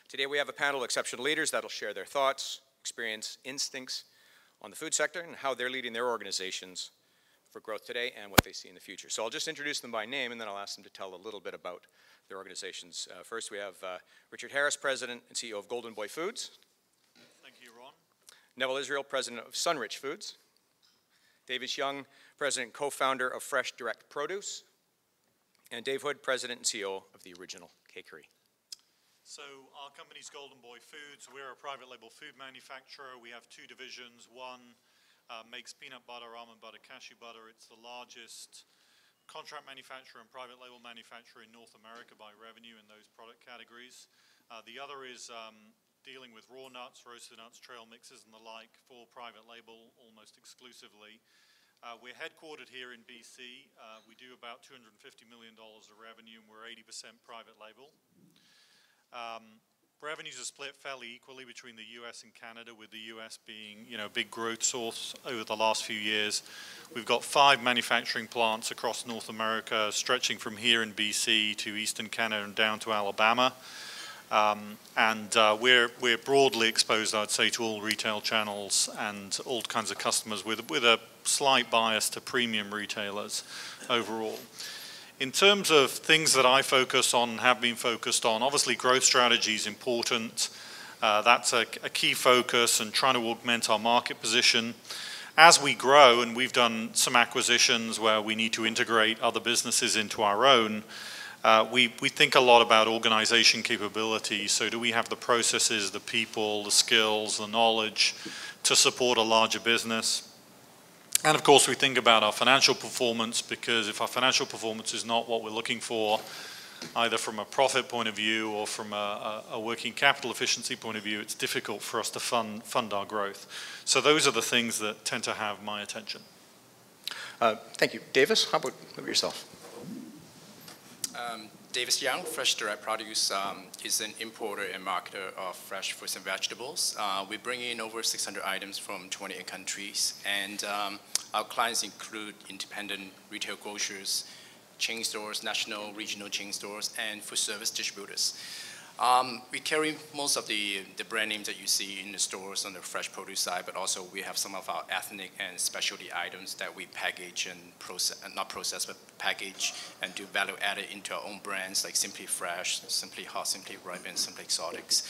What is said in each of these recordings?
Today we have a panel of exceptional leaders that will share their thoughts, experience, instincts on the food sector and how they're leading their organizations for growth today and what they see in the future. So I'll just introduce them by name and then I'll ask them to tell a little bit about their organizations. First we have Richard Harris, President and CEO of Golden Boy Foods. Thank you, Ron. Neville Israel, President of Sunrich Foods. Davis Young, President and co-founder of Fresh Direct Produce. And Dave Hood, President and CEO of The Original Cakery. So our company's Golden Boy Foods. We're a private label food manufacturer. We have two divisions. One makes peanut butter, almond butter, cashew butter. It's the largest contract manufacturer and private label manufacturer in North America by revenue in those product categories. The other is dealing with raw nuts, roasted nuts, trail mixes and the like for private label almost exclusively. We're headquartered here in BC. We do about $250 million of revenue and we're 80% private label. Revenues are split fairly equally between the US and Canada, with the US being, a big growth source over the last few years. We've got 5 manufacturing plants across North America, stretching from here in BC to eastern Canada and down to Alabama. We're broadly exposed, I'd say, to all retail channels and all kinds of customers with a slight bias to premium retailers overall. In terms of things that I focus on, have been focused on, obviously growth strategy is important. That's a key focus, and trying to augment our market position. As we grow, and we've done some acquisitions where we need to integrate other businesses into our own, we think a lot about organization capability. So do we have the processes, the people, the skills, the knowledge to support a larger business? And of course we think about our financial performance, because if our financial performance is not what we're looking for, either from a profit point of view or from a working capital efficiency point of view, it's difficult for us to fund our growth. So those are the things that tend to have my attention. Thank you. Davis, how about yourself? Davis Young, Fresh Direct Produce, is an importer and marketer of fresh fruits and vegetables. We bring in over 600 items from 28 countries, and our clients include independent retail grocers, chain stores, national, regional chain stores, and food service distributors. We carry most of the brand names that you see in the stores on the fresh produce side, but also we have some of our ethnic and specialty items that we package and process, not process, but package and do value added into our own brands like Simply Fresh, Simply Hot, Simply Ripe, and Simply Exotics.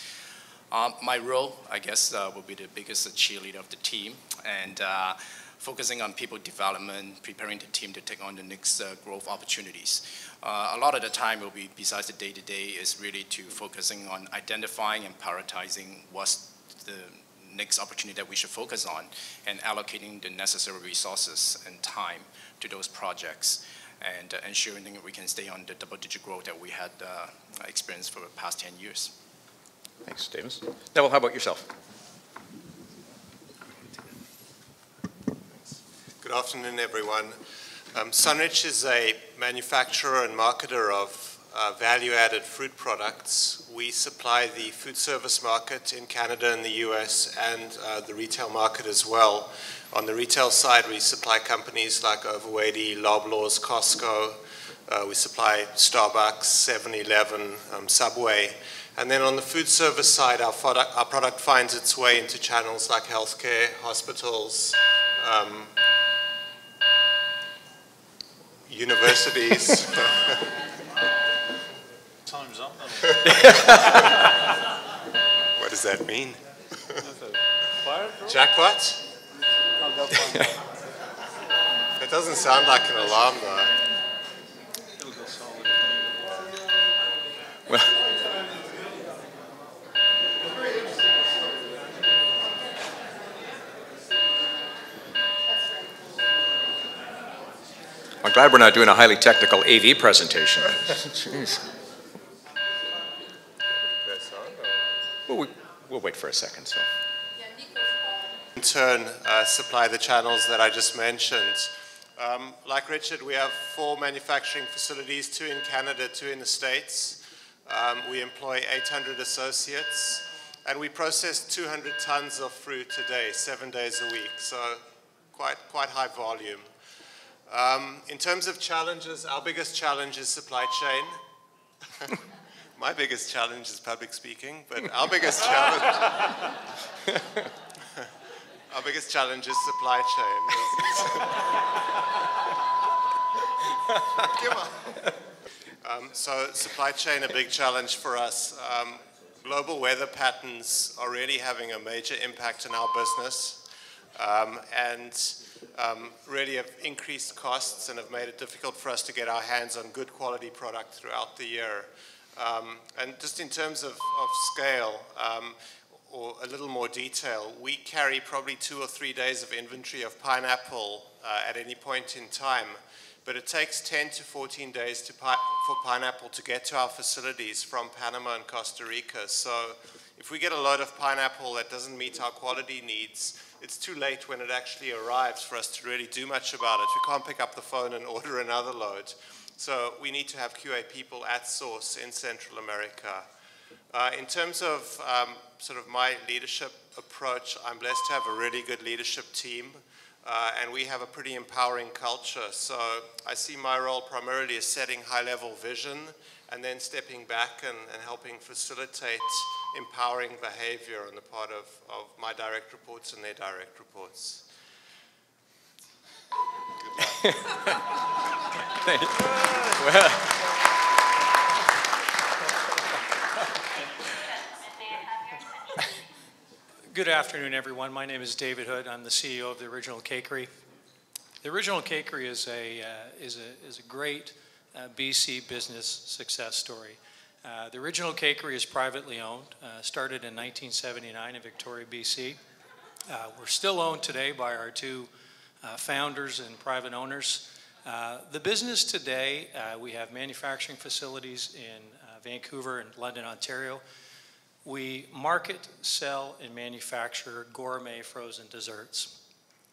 My role, I guess, will be the biggest cheerleader of the team, and focusing on people development, preparing the team to take on the next growth opportunities. A lot of the time will be, besides the day-to-day, is really to focusing on identifying and prioritizing what's the next opportunity that we should focus on, and allocating the necessary resources and time to those projects, and ensuring that we can stay on the double-digit growth that we had experienced for the past 10 years. Thanks, Davis. Neville, how about yourself? Good afternoon, everyone. Sunrich is a manufacturer and marketer of value-added fruit products. We supply the food service market in Canada and the US, and the retail market as well. On the retail side, we supply companies like Overweighty, Loblaws, Costco. We supply Starbucks, 7-Eleven, Subway. And then on the food service side, our product finds its way into channels like healthcare, hospitals, universities. Time's up. What does that mean? Jackpot? It doesn't sound like an alarm, though. Well, I'm glad we're not doing a highly technical AV presentation. Jeez. We'll wait for a second. So. In turn, supply the channels that I just mentioned. Like Richard, we have 4 manufacturing facilities, 2 in Canada, 2 in the States. We employ 800 associates, and we process 200 tons of fruit a day, 7 days a week, so quite high volume. In terms of challenges, our biggest challenge is supply chain. My biggest challenge is public speaking, but our biggest challenge, our biggest challenge is supply chain. Come on. So supply chain, a big challenge for us. Global weather patterns are really having a major impact on our business, and really have increased costs and have made it difficult for us to get our hands on good quality product throughout the year. And just in terms of scale, or a little more detail, we carry probably 2 or 3 days of inventory of pineapple at any point in time, but it takes 10 to 14 days for pineapple to get to our facilities from Panama and Costa Rica. So if we get a load of pineapple that doesn't meet our quality needs, it's too late when it actually arrives for us to really do much about it. We can't pick up the phone and order another load. So we need to have QA people at source in Central America. In terms of sort of my leadership approach, I'm blessed to have a really good leadership team, and we have a pretty empowering culture. So I see my role primarily as setting high-level vision and then stepping back and helping facilitate empowering behavior on the part of my direct reports and their direct reports. Good luck. Thank you. Well. Good afternoon, everyone. My name is David Hood. I'm the CEO of the Original Cakery. The Original Cakery is a great BC business success story. The Original Cakery is privately owned, started in 1979 in Victoria, BC. We're still owned today by our 2 founders and private owners. The business today, we have manufacturing facilities in Vancouver and London, Ontario. We market, sell, and manufacture gourmet frozen desserts.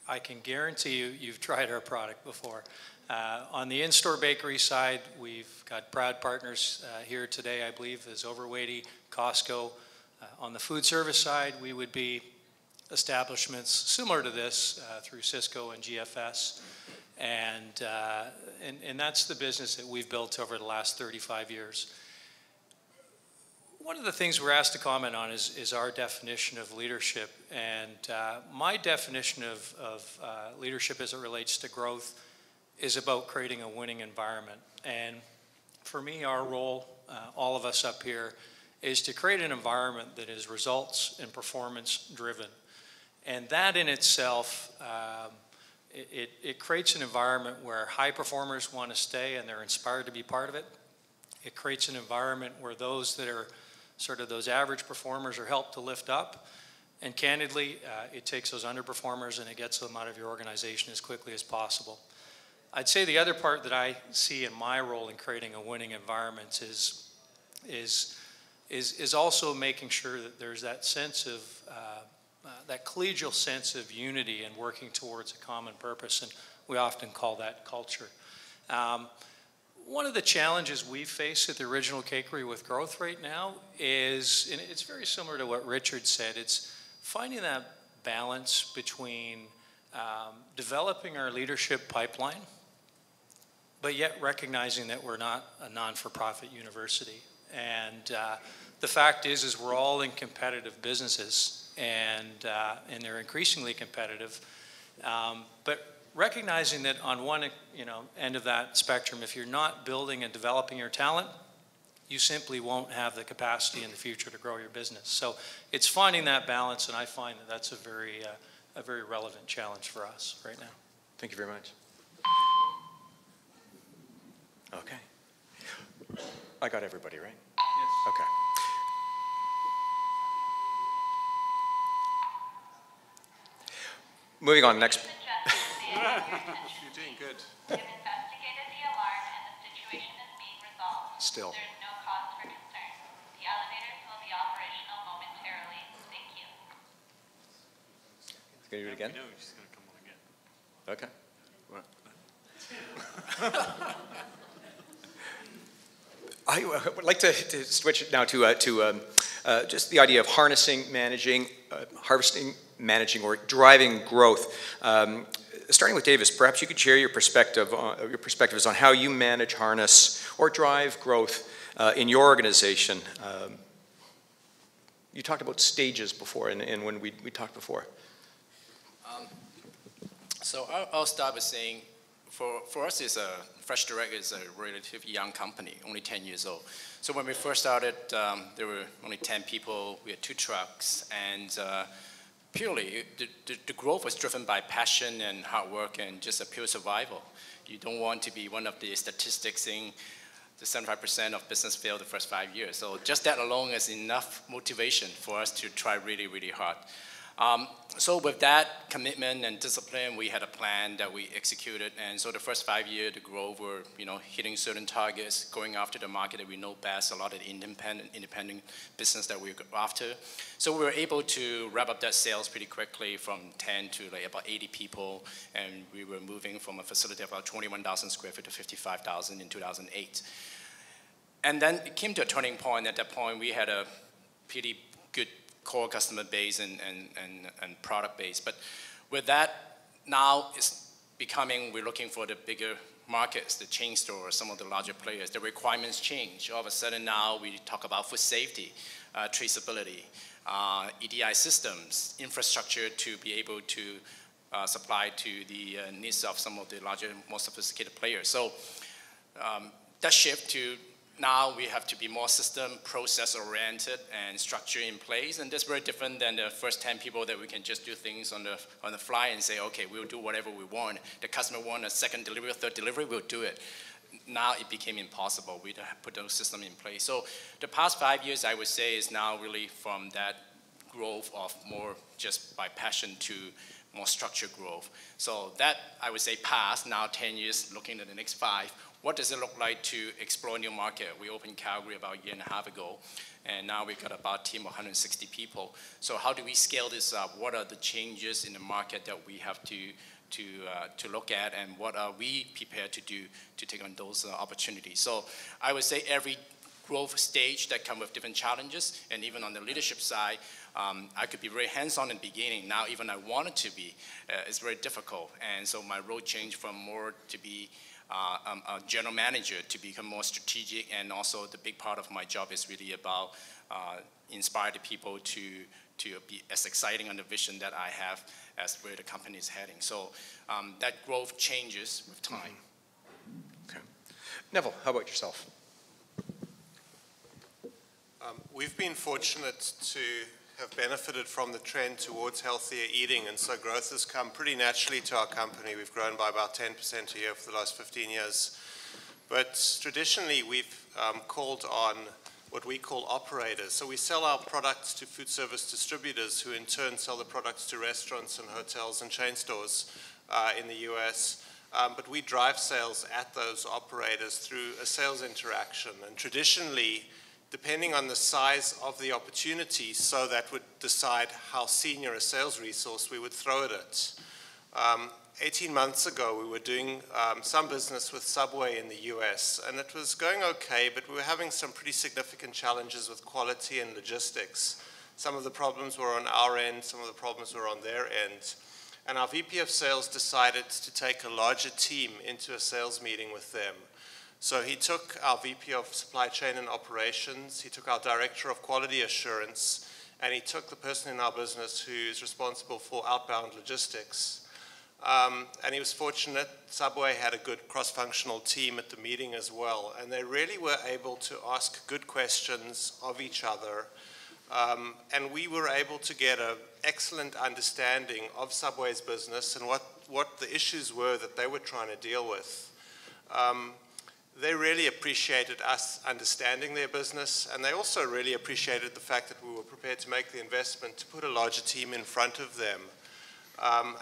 I can guarantee you've tried our product before. On the in-store bakery side, we've got proud partners here today, I believe, as Overweighty, Costco. On the food service side, we would be establishments similar to this through Cisco and GFS. And that's the business that we've built over the last 35 years. One of the things we're asked to comment on is our definition of leadership. And my definition of leadership as it relates to growth is about creating a winning environment. And for me, our role, all of us up here, is to create an environment that is results and performance driven. And that in itself, it creates an environment where high performers want to stay and they're inspired to be part of it. It creates an environment where those that are sort of those average performers are helped to lift up. And candidly, it takes those underperformers and it gets them out of your organization as quickly as possible. I'd say the other part that I see in my role in creating a winning environment is also making sure that there's that sense of, that collegial sense of unity and working towards a common purpose, and we often call that culture. One of the challenges we face at the Original Cakery with growth right now is, and it's very similar to what Richard said, it's finding that balance between developing our leadership pipeline, but yet recognizing that we're not a non-for-profit university. And the fact is we're all in competitive businesses, and they're increasingly competitive. But recognizing that on one end of that spectrum, if you're not building and developing your talent, you simply won't have the capacity in the future to grow your business. So it's finding that balance, and I find that that's a very relevant challenge for us right now. Thank you very much. Okay. I got everybody, right? Yes. Okay. Moving on, next. You're doing good. We have investigated the alarm and the situation is being resolved. Still. There's no cause for concern. The elevators will be operational momentarily. Thank you. Can you do it again? No, she's going to come on again. Okay. I would like to switch now to just the idea of harnessing, managing, harvesting, managing, or driving growth. Starting with Davis, perhaps you could share your perspectives on how you manage, harness, or drive growth in your organization. You talked about stages before, and when we talked before. So I'll start with saying, for us, FreshDirect is a relatively young company, only 10 years old. So when we first started, there were only 10 people. We had 2 trucks, and purely the growth was driven by passion and hard work and just a pure survival. You don't want to be one of the statistics saying the 75% of business fail the first 5 years. So just that alone is enough motivation for us to try really, really hard. So with that commitment and discipline, we had a plan that we executed. And so the first 5 years, the growth were, hitting certain targets, going after the market that we know best, a lot of the independent business that we go after. So we were able to wrap up that sales pretty quickly from 10 to about 80 people. And we were moving from a facility of about 21,000 square feet to 55,000 in 2008. And then it came to a turning point. At that point, we had a pretty good core customer base and product base. But with that, now it's becoming, we're looking for the bigger markets, the chain stores, some of the larger players. The requirements change. All of a sudden now we talk about food safety, traceability, EDI systems, infrastructure to be able to supply to the needs of some of the larger, more sophisticated players. So that shift to now we have to be more system, process-oriented, and structure in place. And that's very different than the first 10 people that we can just do things on the fly and say, okay, we'll do whatever we want. The customer wants a second delivery, a third delivery, we'll do it. Now it became impossible. We put those systems in place. So the past 5 years, I would say, is now really from that growth of more just by passion to more structured growth. So that, I would say, past, now 10 years, looking at the next 5. What does it look like to explore a new market? We opened Calgary about a year and a half ago, and now we've got about a team of 160 people. So how do we scale this up? What are the changes in the market that we have to look at, and what are we prepared to do to take on those opportunities? So I would say every growth stage that comes with different challenges, and even on the leadership side, I could be very hands-on in the beginning. Now even I wanted to be, it's very difficult. And so my role changed from more to be a general manager to become more strategic, and also the big part of my job is really about inspire the people to be as exciting on the vision that I have as where the company is heading. So that growth changes with time. Okay. Neville, how about yourself? We've been fortunate to have benefited from the trend towards healthier eating, and so growth has come pretty naturally to our company. We've grown by about 10% a year for the last 15 years. But traditionally, we've called on what we call operators. So we sell our products to food service distributors, who in turn sell the products to restaurants and hotels and chain stores in the US. But we drive sales at those operators through a sales interaction. And traditionally, depending on the size of the opportunity, so that would decide how senior a sales resource we would throw at it. 18 months ago, we were doing some business with Subway in the US, and it was going okay, but we were having some pretty significant challenges with quality and logistics. Some of the problems were on our end, some of the problems were on their end. And our VP of sales decided to take a larger team into a sales meeting with them. So he took our VP of Supply Chain and Operations, he took our Director of Quality Assurance, and he took the person in our business who's responsible for outbound logistics. And he was fortunate. Subway had a good cross-functional team at the meeting as well, and they really were able to ask good questions of each other. And we were able to get an excellent understanding of Subway's business and what the issues were that they were trying to deal with. They really appreciated us understanding their business, and they also really appreciated the fact that we were prepared to make the investment to put a larger team in front of them.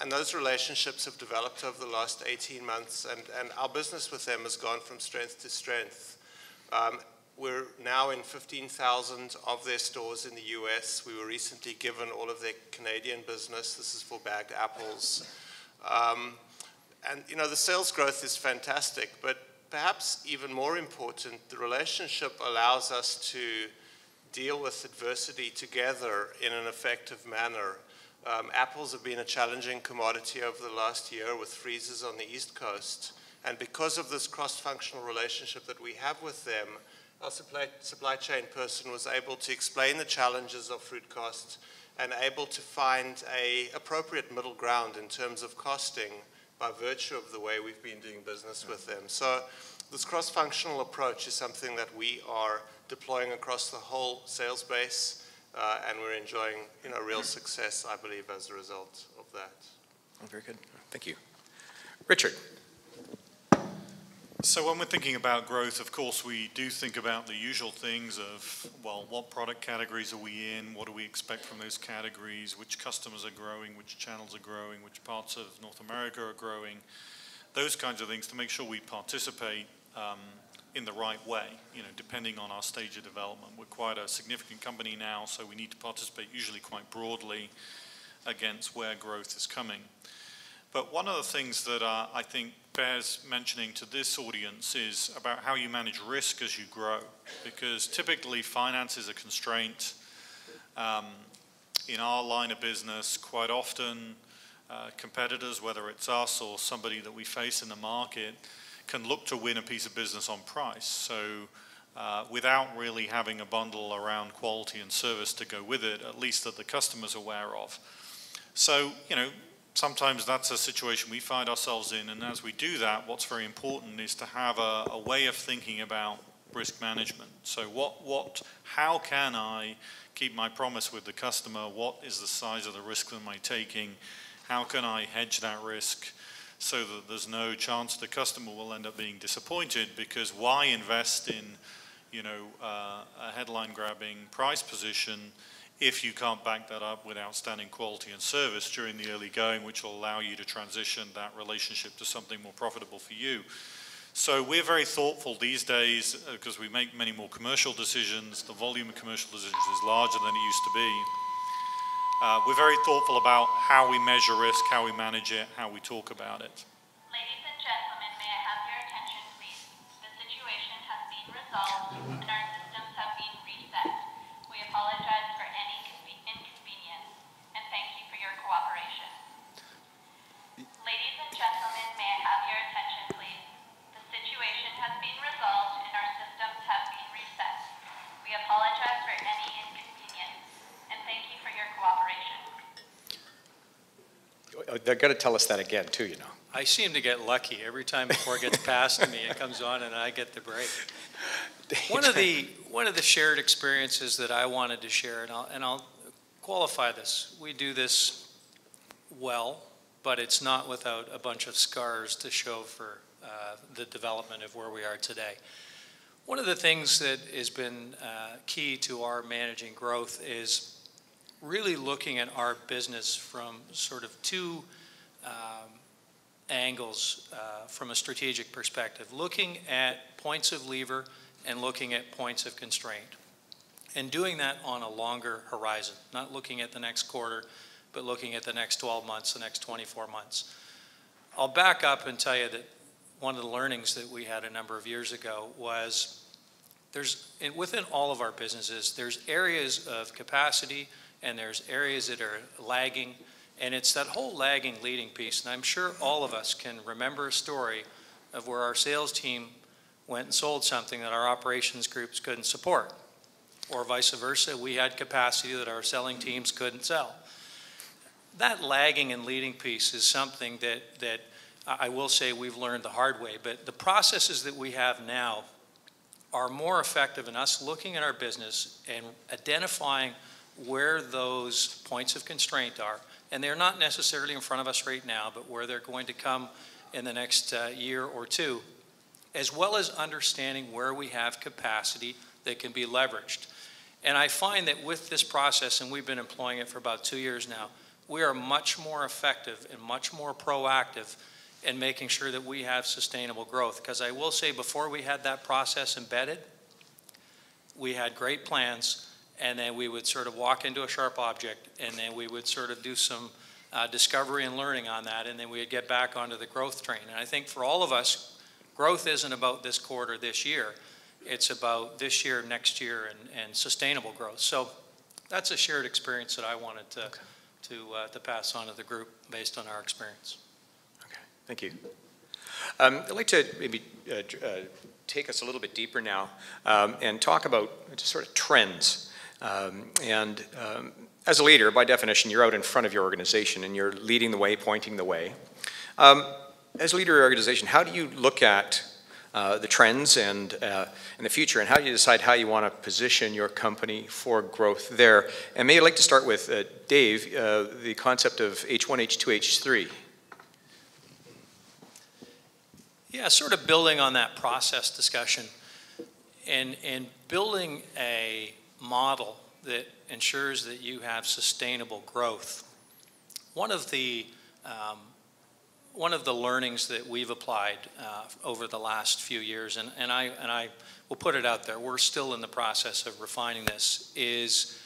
And those relationships have developed over the last 18 months, and our business with them has gone from strength to strength. We're now in 15,000 of their stores in the US. We were recently given all of their Canadian business. This is for bagged apples. And the sales growth is fantastic, but perhaps even more important, the relationship allows us to deal with adversity together in an effective manner. Apples have been a challenging commodity over the last year with freezes on the East Coast. And because of this cross-functional relationship that we have with them, our supply chain person was able to explain the challenges of fruit costs and able to find an appropriate middle ground in terms of costing by virtue of the way we've been doing business with them. So this cross-functional approach is something that we are deploying across the whole sales base, and we're enjoying real success, I believe, as a result of that. Oh, very good. Thank you. Richard. So when we're thinking about growth, of course, we do think about the usual things of, well, what product categories are we in? What do we expect from those categories? Which customers are growing? Which channels are growing? Which parts of North America are growing? Those kinds of things to make sure we participate in the right way, depending on our stage of development. We're quite a significant company now, so we need to participate usually quite broadly against where growth is coming. But one of the things that I think bears mentioning to this audience is about how you manage risk as you grow, because typically finance is a constraint. In our line of business, quite often competitors, whether it's us or somebody that we face in the market, can look to win a piece of business on price. So without really having a bundle around quality and service to go with it, at least that the customer's aware of. So, sometimes that's a situation we find ourselves in, and as we do that, what's very important is to have a way of thinking about risk management. So how can I keep my promise with the customer? What is the size of the risk that am I taking? How can I hedge that risk so that there's no chance the customer will end up being disappointed? Because why invest in, a headline-grabbing price position if you can't back that up with outstanding quality and service during the early going, which will allow you to transition that relationship to something more profitable for you. So we're very thoughtful these days because we make many more commercial decisions. The volume of commercial decisions is larger than it used to be. We're very thoughtful about how we measure risk, how we manage it, how we talk about it. Ladies and gentlemen, may I have your attention, please? The situation has been resolved and our systems have been reset. We apologize for any inconvenience and thank you for your cooperation. Ladies and gentlemen, may I have your attention, please? The situation has been resolved and our systems have been reset. We apologize for any inconvenience and thank you for your cooperation. They're going to tell us that again, too, I seem to get lucky. Every time before it gets past me, it comes on and I get the break. One of the shared experiences that I wanted to share, and I'll qualify this. We do this well, but it's not without a bunch of scars to show for the development of where we are today. One of the things that has been key to our managing growth is really looking at our business from sort of two angles from a strategic perspective, looking at points of lever and looking at points of constraint, and doing that on a longer horizon, not looking at the next quarter, but looking at the next 12 months, the next 24 months. I'll back up and tell you that one of the learnings that we had a number of years ago was within all of our businesses, there's areas of capacity and there's areas that are lagging, and it's that whole lagging leading piece. And I'm sure all of us can remember a story of where our sales team went and sold something that our operations groups couldn't support, or vice versa, we had capacity that our selling teams couldn't sell. That lagging and leading piece is something that I will say we've learned the hard way, but the processes that we have now are more effective in us looking at our business and identifying where those points of constraint are. And they're not necessarily in front of us right now, but where they're going to come in the next year or two, as well as understanding where we have capacity that can be leveraged. And I find that with this process, and we've been employing it for about 2 years now, we are much more effective and much more proactive in making sure that we have sustainable growth. Because I will say, before we had that process embedded, we had great plans, and then we would sort of walk into a sharp object, and then we would sort of do some discovery and learning on that, and then we would get back onto the growth train. And I think for all of us, growth isn't about this quarter, this year. It's about this year, next year, and sustainable growth. So that's a shared experience that I wanted to pass on to the group based on our experience. Okay, thank you. I'd like to maybe take us a little bit deeper now and talk about just sort of trends. As a leader, by definition, you're out in front of your organization and you're leading the way, pointing the way. As a leader of your organization, how do you look at the trends and the future, and how do you decide how you want to position your company for growth there? And maybe I'd like to start with Dave, the concept of H1, H2, H3. Yeah, sort of building on that process discussion and building a model that ensures that you have sustainable growth. One of the learnings that we've applied over the last few years, and I will put it out there, we're still in the process of refining this, is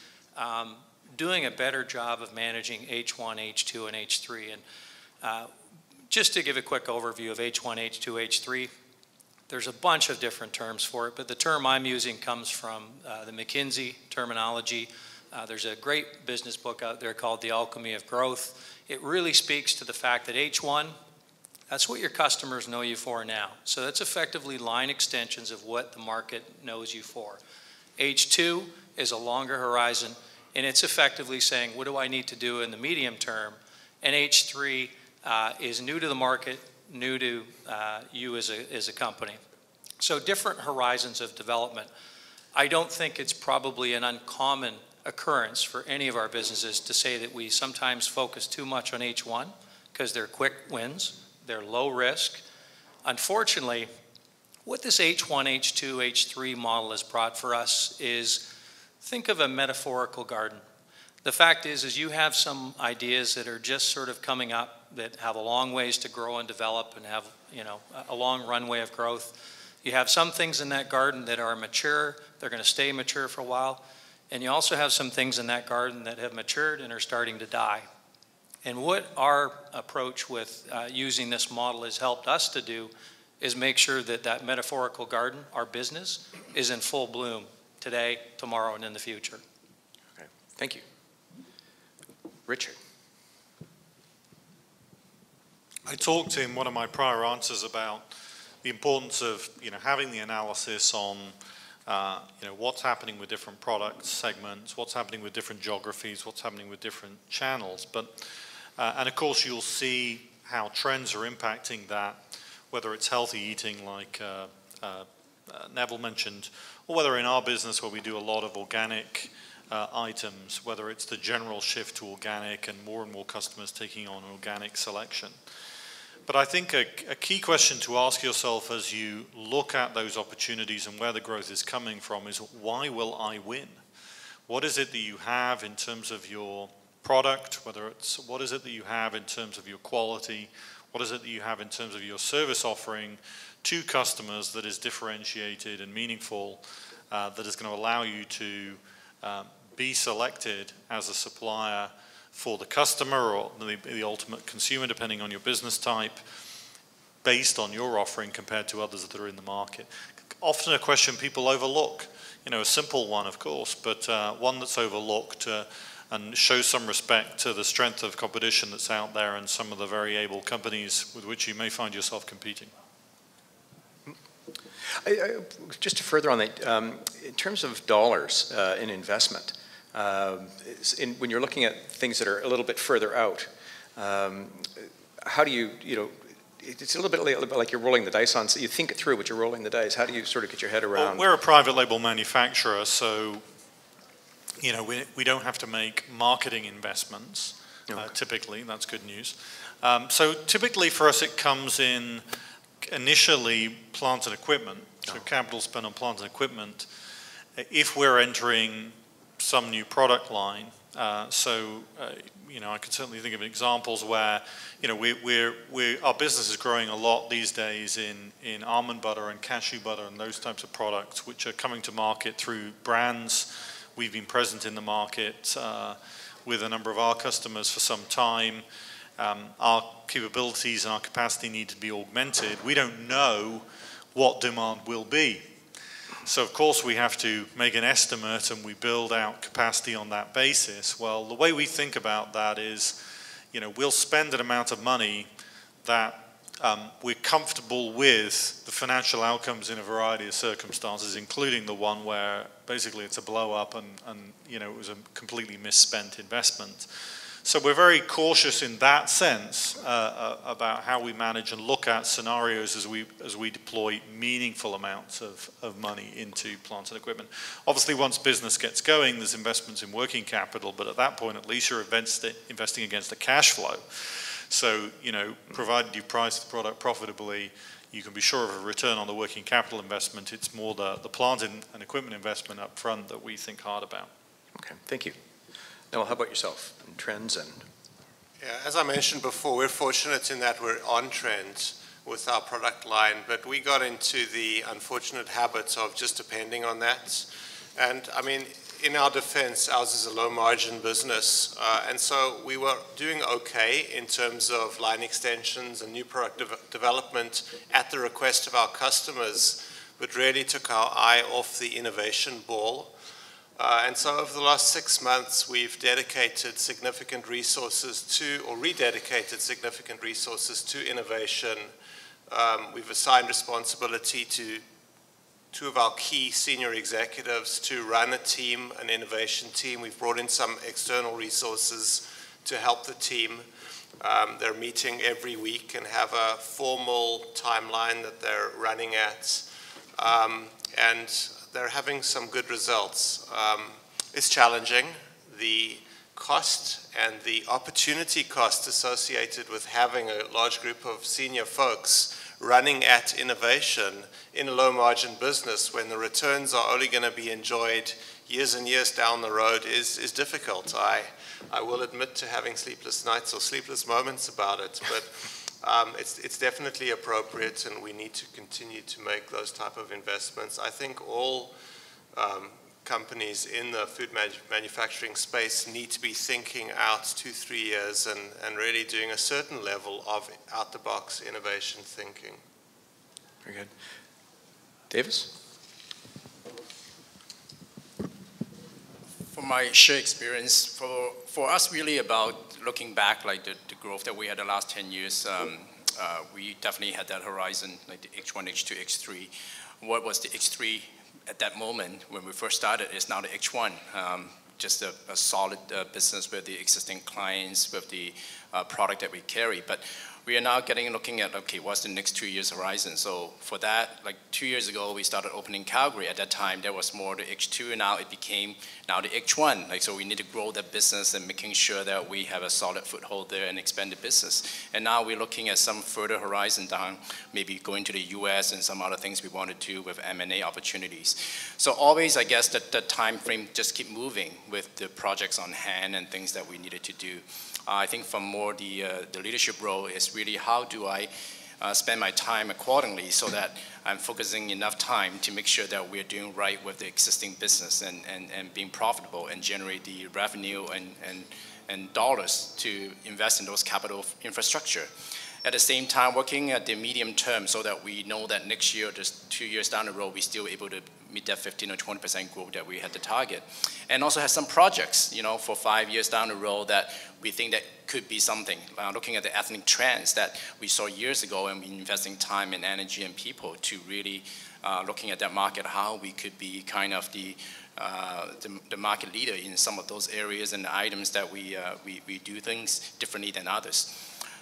doing a better job of managing H1, H2, and H3. And just to give a quick overview of H1, H2, H3, there's a bunch of different terms for it, but the term I'm using comes from the McKinsey terminology. There's a great business book out there called The Alchemy of Growth. It really speaks to the fact that H1, that's what your customers know you for now. So that's effectively line extensions of what the market knows you for. H2 is a longer horizon, and it's effectively saying, what do I need to do in the medium term? And H3 is new to the market, new to you as a company. So different horizons of development. I don't think it's probably an uncommon occurrence for any of our businesses to say that we sometimes focus too much on H1 because they're quick wins, they're low risk. Unfortunately, what this H1, H2, H3 model has brought for us is, think of a metaphorical garden. The fact is you have some ideas that are just sort of coming up that have a long ways to grow and develop and have, you know, a long runway of growth. You have some things in that garden that are mature, they're going to stay mature for a while. And you also have some things in that garden that have matured and are starting to die. And what our approach with using this model has helped us to do is make sure that that metaphorical garden, our business, is in full bloom today, tomorrow, and in the future. Okay, thank you. Richard. I talked in one of my prior answers about the importance of, you know, having the analysis on what's happening with different product segments, what's happening with different geographies, what's happening with different channels. But and of course you'll see how trends are impacting that, whether it's healthy eating like Neville mentioned, or whether in our business where we do a lot of organic items, whether it's the general shift to organic and more customers taking on organic selection. But I think a key question to ask yourself as you look at those opportunities and where the growth is coming from is, why will I win? What is it that you have in terms of your product, what is it that you have in terms of your quality, what is it that you have in terms of your service offering to customers that is differentiated and meaningful, that is going to allow you to be selected as a supplier for the customer or the ultimate consumer, depending on your business type, based on your offering compared to others that are in the market. Often a question people overlook, you know, a simple one, of course, but one that's overlooked and shows some respect to the strength of competition that's out there and some of the very able companies with which you may find yourself competing. Just to further on that, in terms of dollars in investment, when you're looking at things that are a little bit further out, how do you it's a little bit like you're rolling the dice on, so you think it through, but you're rolling the dice. How do you sort of get your head around? Well, we're a private label manufacturer, so you know, we don't have to make marketing investments, typically. That's good news. So typically for us it comes in initially plant and equipment, so capital spent on plant and equipment. If we're entering some new product line, you know, I could certainly think of examples where, you know, our business is growing a lot these days in almond butter and cashew butter and those types of products, which are coming to market through brands. We've been present in the market with a number of our customers for some time. Our capabilities and our capacity need to be augmented. We don't know what demand will be. So of course we have to make an estimate and we build out capacity on that basis. Well, the way we think about that is, you know, we'll spend an amount of money that we're comfortable with the financial outcomes in a variety of circumstances, including the one where basically it's a blow up and you know, it was a completely misspent investment. So we're very cautious in that sense about how we manage and look at scenarios as we deploy meaningful amounts of money into plant and equipment. Obviously, once business gets going, there's investments in working capital, but at that point, at least you're investing against the cash flow. So, you know, provided you price the product profitably, you can be sure of a return on the working capital investment. It's more the plant and equipment investment up front that we think hard about. Okay, thank you. Now, how about yourself and trends and? Yeah, as I mentioned before, we're fortunate in that we're on trend with our product line, but we got into the unfortunate habit of just depending on that. And I mean, in our defense, ours is a low margin business, and so we were doing okay in terms of line extensions and new product development at the request of our customers, but really took our eye off the innovation ball. And so over the last 6 months, we've dedicated significant resources to, or rededicated significant resources to innovation. We've assigned responsibility to 2 of our key senior executives to run a team, an innovation team. We've brought in some external resources to help the team. They're meeting every week and have a formal timeline that they're running at. And they're having some good results. It's challenging. The cost and the opportunity cost associated with having a large group of senior folks running at innovation in a low margin business when the returns are only going to be enjoyed years and years down the road is difficult. I will admit to having sleepless nights or sleepless moments about it, but it's definitely appropriate, and we need to continue to make those type of investments. I think all companies in the food manufacturing space need to be thinking out 2-3 years and really doing a certain level of out-the-box innovation thinking. Very good. Davis? For my share experience, for us really about looking back, like the growth that we had the last 10 years, we definitely had that horizon, like the X1, X2, X3. What was the X3 at that moment when we first started is now the X1. Just a solid business with the existing clients, with the product that we carry. But we are now looking at, okay, what's the next 2 years horizon? So for that, like 2 years ago, we started opening Calgary. At that time, there was more the X2, and now it became now the X1. Like, so we need to grow that business and making sure that we have a solid foothold there and expand the business. And now we're looking at some further horizon down, maybe going to the US and some other things we want to do with M&A opportunities. So always, I guess, that time frame just keep moving with the projects on hand and things that we needed to do. I think from more the leadership role is really how do I spend my time accordingly so that I'm focusing enough time to make sure that we're doing right with the existing business and being profitable and generate the revenue and dollars to invest in those capital infrastructure. At the same time, working at the medium term so that we know that next year, just 2 years down the road, we're still able to meet that 15 or 20% growth that we had to target. And also have some projects, you know, for 5 years down the road that we think that could be something. Looking at the ethnic trends that we saw years ago and we investing time and energy and people to really looking at that market, how we could be kind of the market leader in some of those areas and the items that we do things differently than others.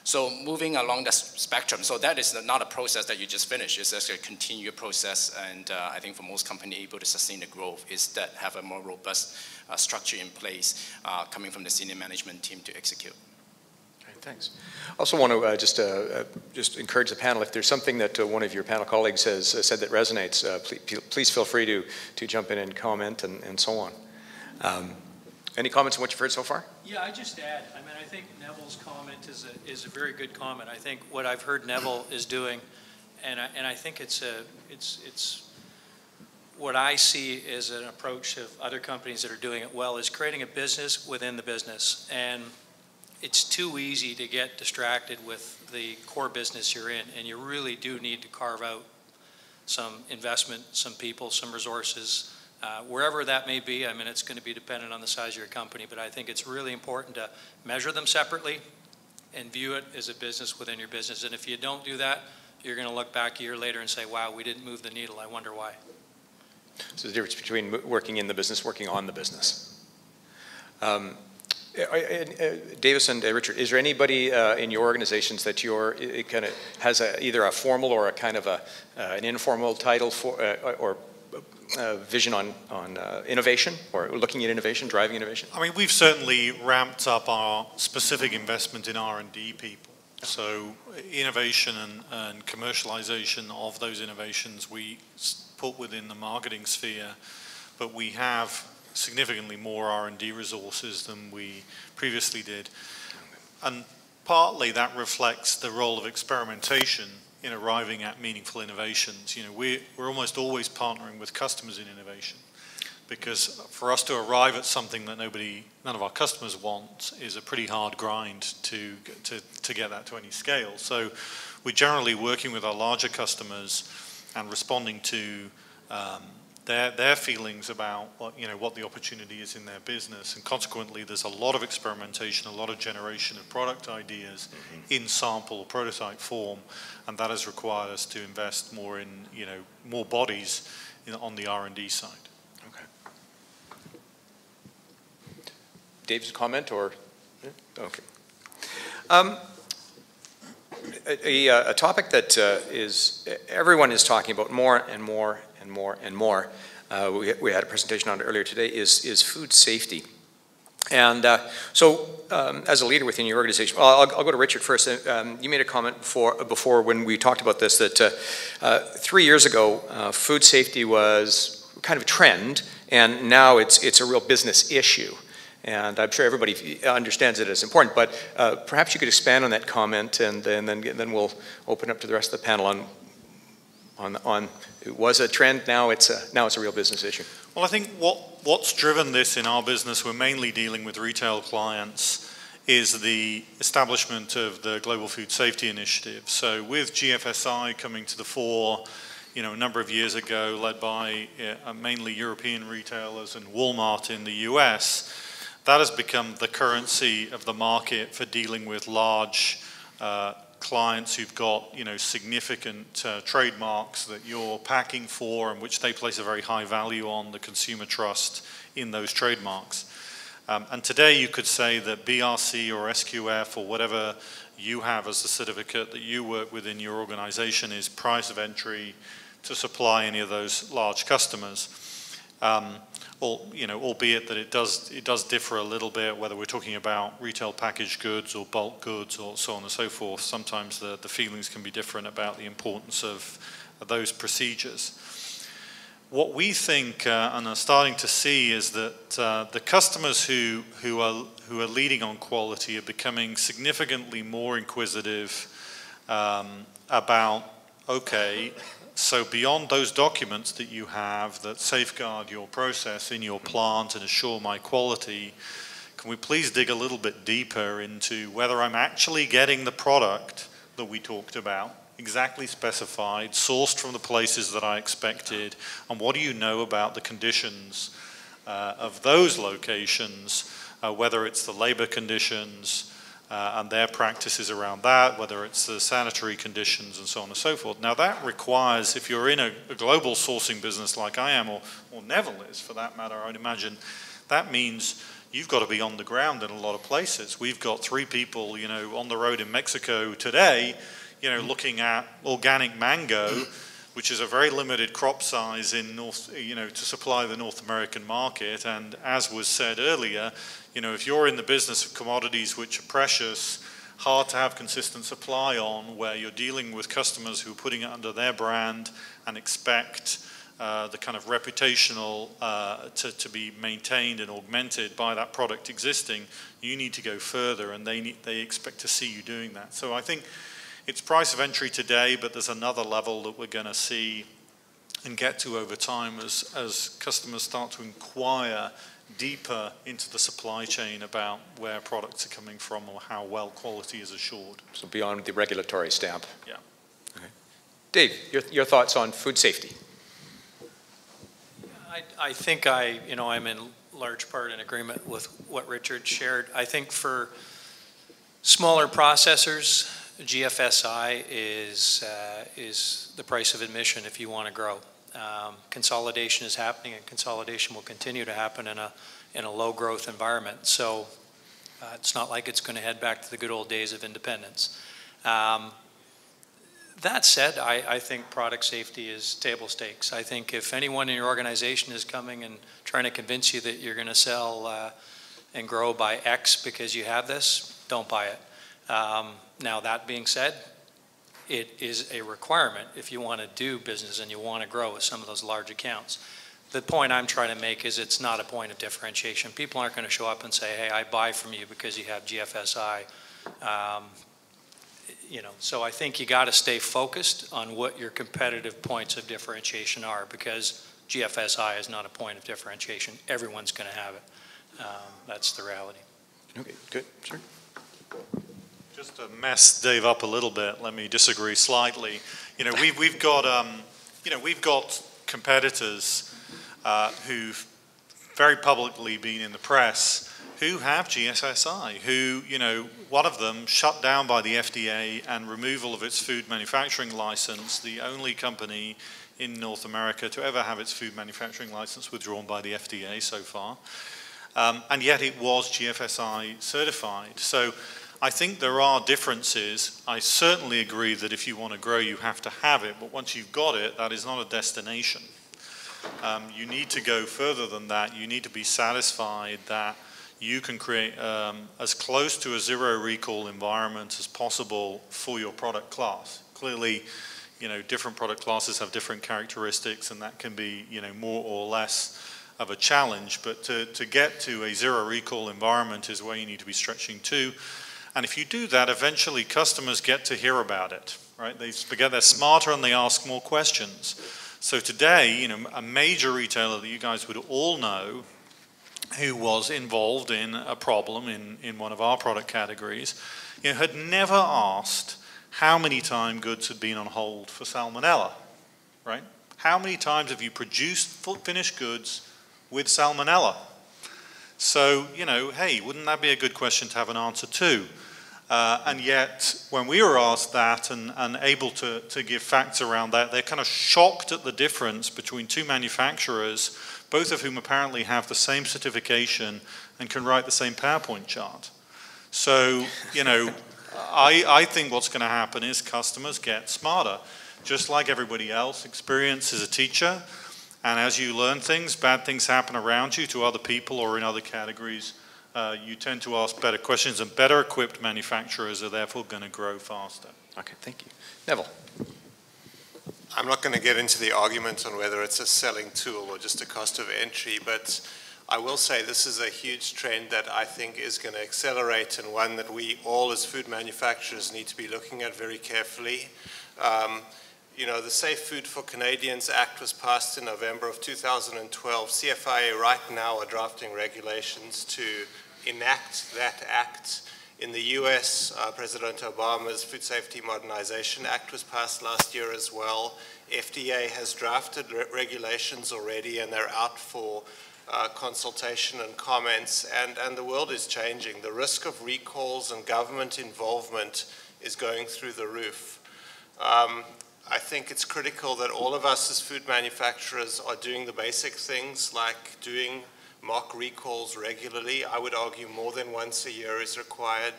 So moving along that spectrum, so that is not a process that you just finish. It's actually a continual process, and I think for most companies able to sustain the growth is that have a more robust structure in place coming from the senior management team to execute. Okay, thanks. I also want to just encourage the panel, if there's something that one of your panel colleagues has said that resonates, please feel free to jump in and comment and so on. Any comments on what you've heard so far? Yeah, I just add, I mean, I think Neville's comment is a very good comment. I think what I've heard Neville is doing, and I think it's what I see as an approach of other companies that are doing it well is creating a business within the business. And it's too easy to get distracted with the core business you're in, and you really do need to carve out some investment, some people, some resources, wherever that may be. I mean, it's going to be dependent on the size of your company, but I think it's really important to measure them separately, and view it as a business within your business. And if you don't do that, you're going to look back a year later and say, wow, we didn't move the needle. I wonder why. So the difference between working in the business, working on the business. Davis and Richard, is there anybody in your organizations that it kind of has either a formal or a kind of an informal title for or vision on innovation, or looking at innovation, driving innovation? I mean, we've certainly ramped up our specific investment in R&D people. So innovation and commercialization of those innovations we put within the marketing sphere, but we have significantly more R&D resources than we previously did. And partly that reflects the role of experimentation in arriving at meaningful innovations. You know, we're almost always partnering with customers in innovation, because for us to arrive at something that none of our customers want is a pretty hard grind to get that to any scale. So we're generally working with our larger customers and responding to their feelings about what the opportunity is in their business, and consequently there's a lot of experimentation, a lot of generation of product ideas in sample or prototype form, and that has required us to invest more in more bodies on the R&D side. Okay. Dave's comment, or okay. A topic that everyone is talking about more and more and more and more. We had a presentation on it earlier today. Is food safety, and so as a leader within your organization, well, I'll go to Richard first. You made a comment before when we talked about this that 3 years ago food safety was kind of a trend, and now it's a real business issue. And I'm sure everybody understands it as important, but perhaps you could expand on that comment, and then we'll open up to the rest of the panel on it was a trend, now it's a real business issue. Well, I think what's driven this in our business, we're mainly dealing with retail clients, is the establishment of the Global Food Safety Initiative. So with GFSI coming to the fore, a number of years ago, led by mainly European retailers and Walmart in the US, that has become the currency of the market for dealing with large clients who've got significant trademarks that you're packing for, and which they place a very high value on, the consumer trust in those trademarks. And today you could say that BRC or SQF or whatever you have as the certificate that you work with in your organization is price of entry to supply any of those large customers. Albeit that it does differ a little bit, whether we're talking about retail packaged goods or bulk goods or so on and so forth. Sometimes the feelings can be different about the importance of those procedures. What we think and are starting to see is that the customers who are leading on quality are becoming significantly more inquisitive about, okay, so beyond those documents that you have that safeguard your process in your plant and assure my quality, can we please dig a little bit deeper into whether I'm actually getting the product that we talked about, exactly specified, sourced from the places that I expected, and what do you know about the conditions of those locations, whether it's the labor conditions, and their practices around that, whether it's the sanitary conditions and so on and so forth. Now that requires, if you're in a global sourcing business like I am, or Neville is for that matter, I would imagine, that means you've got to be on the ground in a lot of places. We've got 3 people, on the road in Mexico today, looking at organic mango, which is a very limited crop size in to supply the North American market. And as was said earlier, if you're in the business of commodities which are precious, hard to have consistent supply on, where you're dealing with customers who are putting it under their brand and expect the kind of reputational to be maintained and augmented by that product existing, you need to go further, and they expect to see you doing that. So I think it's price of entry today, but there's another level that we're going to see and get to over time as customers start to inquire deeper into the supply chain about where products are coming from or how well quality is assured. So beyond the regulatory stamp. Yeah. Okay. Dave, your thoughts on food safety? I think I'm in large part in agreement with what Richard shared. I think for Smaller processors, GFSI is the price of admission if you want to grow. Consolidation is happening, and consolidation will continue to happen in a low growth environment. So it's not like it's going to head back to the good old days of independence. That said, I think product safety is table stakes. I think if anyone in your organization is coming and trying to convince you that you're going to sell and grow by X because you have this, don't buy it. Now that being said, it is a requirement if you want to do business and you want to grow with some of those large accounts. The point I'm trying to make is it's not a point of differentiation. People aren't going to show up and say, hey, I buy from you because you have GFSI. You know, so I think you got to stay focused on what your competitive points of differentiation are, because GFSI is not a point of differentiation. Everyone's going to have it. That's the reality. Okay, good, sir. Just to mess Dave up a little bit, let me disagree slightly. You know, we've got competitors who've very publicly been in the press who have GFSI, who, you know, one of them shut down by the FDA and removal of its food manufacturing license, the only company in North America to ever have its food manufacturing license withdrawn by the FDA so far. And yet it was GFSI certified. So I think there are differences. I certainly agree that if you want to grow, you have to have it. But once you've got it, that is not a destination. You need to go further than that. You need to be satisfied that you can create as close to a zero recall environment as possible for your product class. Clearly, you know, different product classes have different characteristics, and that can be, you know, more or less of a challenge. But to get to a zero recall environment is where you need to be stretching to. And if you do that, eventually customers get to hear about it, right? They're smarter and they ask more questions. So today, you know, a major retailer that you guys would all know who was involved in a problem in one of our product categories, you know, had never asked how many times goods had been on hold for salmonella, right? How many times have you produced finished goods with salmonella? So, you know, hey, wouldn't that be a good question to have an answer to? And yet, when we were asked that and able to give facts around that, they're kind of shocked at the difference between two manufacturers, both of whom apparently have the same certification and can write the same PowerPoint chart. So, you know, I think what's going to happen is customers get smarter. Just like everybody else, experience is a teacher. And as you learn things, bad things happen around you to other people or in other categories. You tend to ask better questions, and better equipped manufacturers are therefore going to grow faster. Okay, thank you. Neville. I'm not going to get into the argument on whether it's a selling tool or just a cost of entry, but I will say this is a huge trend that I think is going to accelerate, and one that we all as food manufacturers need to be looking at very carefully. You know, the Safe Food for Canadians Act was passed in November of 2012. CFIA right now are drafting regulations to enact that act. In the US, President Obama's Food Safety Modernization Act was passed last year as well. FDA has drafted regulations already, and they're out for consultation and comments, and the world is changing. The risk of recalls and government involvement is going through the roof. I think it's critical that all of us as food manufacturers are doing the basic things like doing mock recalls regularly. I would argue more than once a year is required.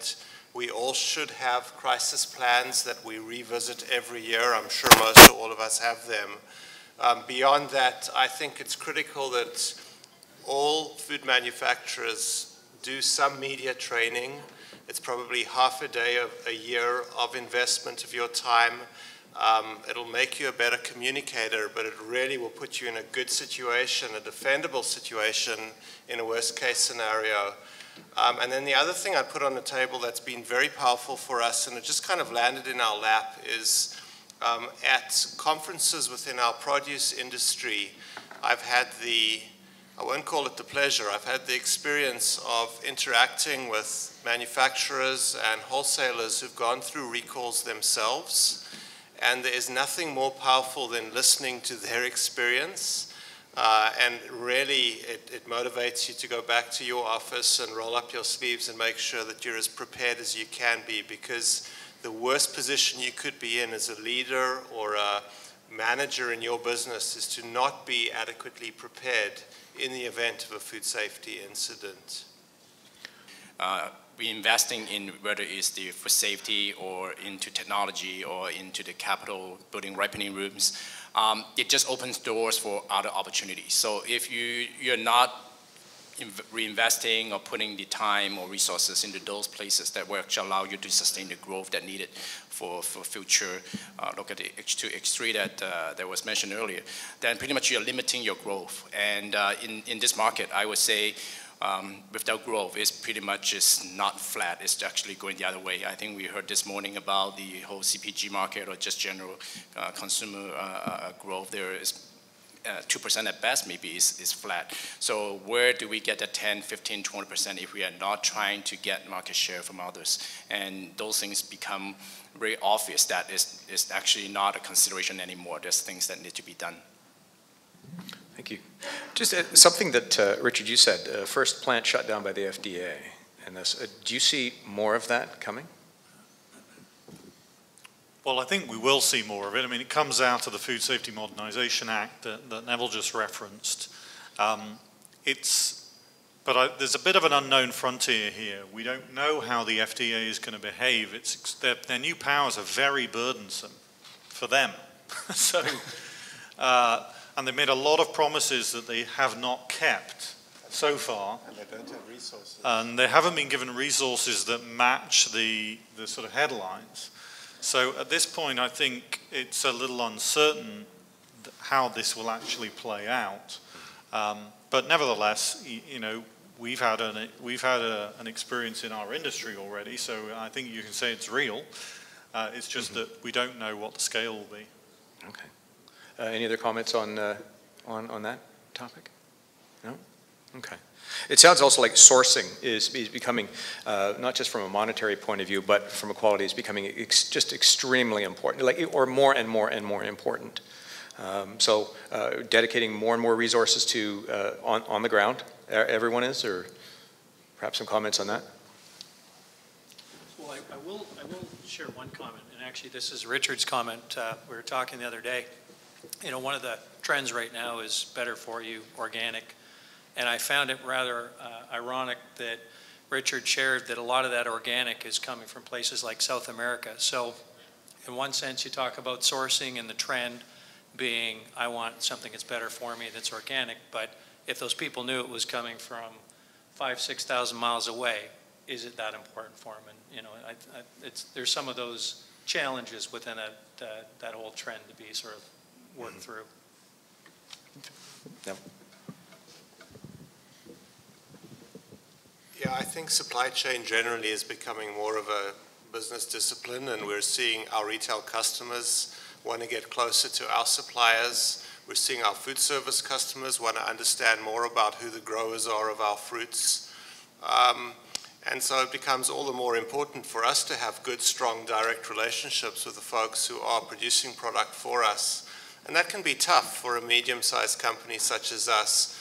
We all should have crisis plans that we revisit every year. I'm sure most or all of us have them. Beyond that, I think it's critical that all food manufacturers do some media training. It's probably half a day of a year of investment of your time. It'll make you a better communicator, but it really will put you in a good situation, a defendable situation in a worst case scenario. And then the other thing I put on the table that's been very powerful for us, and it just kind of landed in our lap, is at conferences within our produce industry, I've had I won't call it the pleasure, I've had the experience of interacting with manufacturers and wholesalers who've gone through recalls themselves. And there is nothing more powerful than listening to their experience. And really, it motivates you to go back to your office and roll up your sleeves and make sure that you're as prepared as you can be, because the worst position you could be in as a leader or a manager in your business is to not be adequately prepared in the event of a food safety incident. We're investing in whether it's the food safety or into technology or into the capital building ripening rooms. It just opens doors for other opportunities. So if you're not reinvesting or putting the time or resources into those places that will actually allow you to sustain the growth that needed for future, look at the H2, H3 that was mentioned earlier, then pretty much you're limiting your growth. And in this market, I would say without growth, it's pretty much just not flat. It's actually going the other way. I think we heard this morning about the whole CPG market or just general consumer growth. There is 2% at best maybe is flat. So where do we get the 10, 15, 20% if we are not trying to get market share from others? And those things become very obvious that it's actually not a consideration anymore. There's things that need to be done. Thank you. Just something that, Richard, you said, first plant shut down by the FDA. And this, do you see more of that coming? Well, I think we will see more of it. I mean, it comes out of the Food Safety Modernization Act that Neville just referenced. There's a bit of an unknown frontier here. We don't know how the FDA is going to behave. Their new powers are very burdensome for them. So, and they made a lot of promises that they have not kept so far. And they don't have resources. And they haven't been given resources that match the sort of headlines. So at this point, I think it's a little uncertain how this will actually play out. But nevertheless, you know, we've had an experience in our industry already, so I think you can say it's real. It's just that we don't know what the scale will be. Okay. Any other comments on that topic? No? Okay. It sounds also like sourcing is becoming, not just from a monetary point of view, but from a quality, is becoming just extremely important, or more and more and more important. So dedicating more and more resources to on the ground, everyone is, or perhaps some comments on that? Well, I will share one comment, and actually this is Richard's comment. We were talking the other day. You know, one of the trends right now is better for you, organic. And I found it rather ironic that Richard shared that a lot of that organic is coming from places like South America. So in one sense, you talk about sourcing and the trend being, I want something that's better for me that's organic. But if those people knew it was coming from 5,000, 6,000 miles away, is it that important for them? And you know, there's some of those challenges within that whole trend to be sort of worked through. Yep. Yeah, I think supply chain generally is becoming more of a business discipline, and we're seeing our retail customers want to get closer to our suppliers. We're seeing our food service customers want to understand more about who the growers are of our fruits. And so it becomes all the more important for us to have good, strong, direct relationships with the folks who are producing product for us. And that can be tough for a medium-sized company such as us.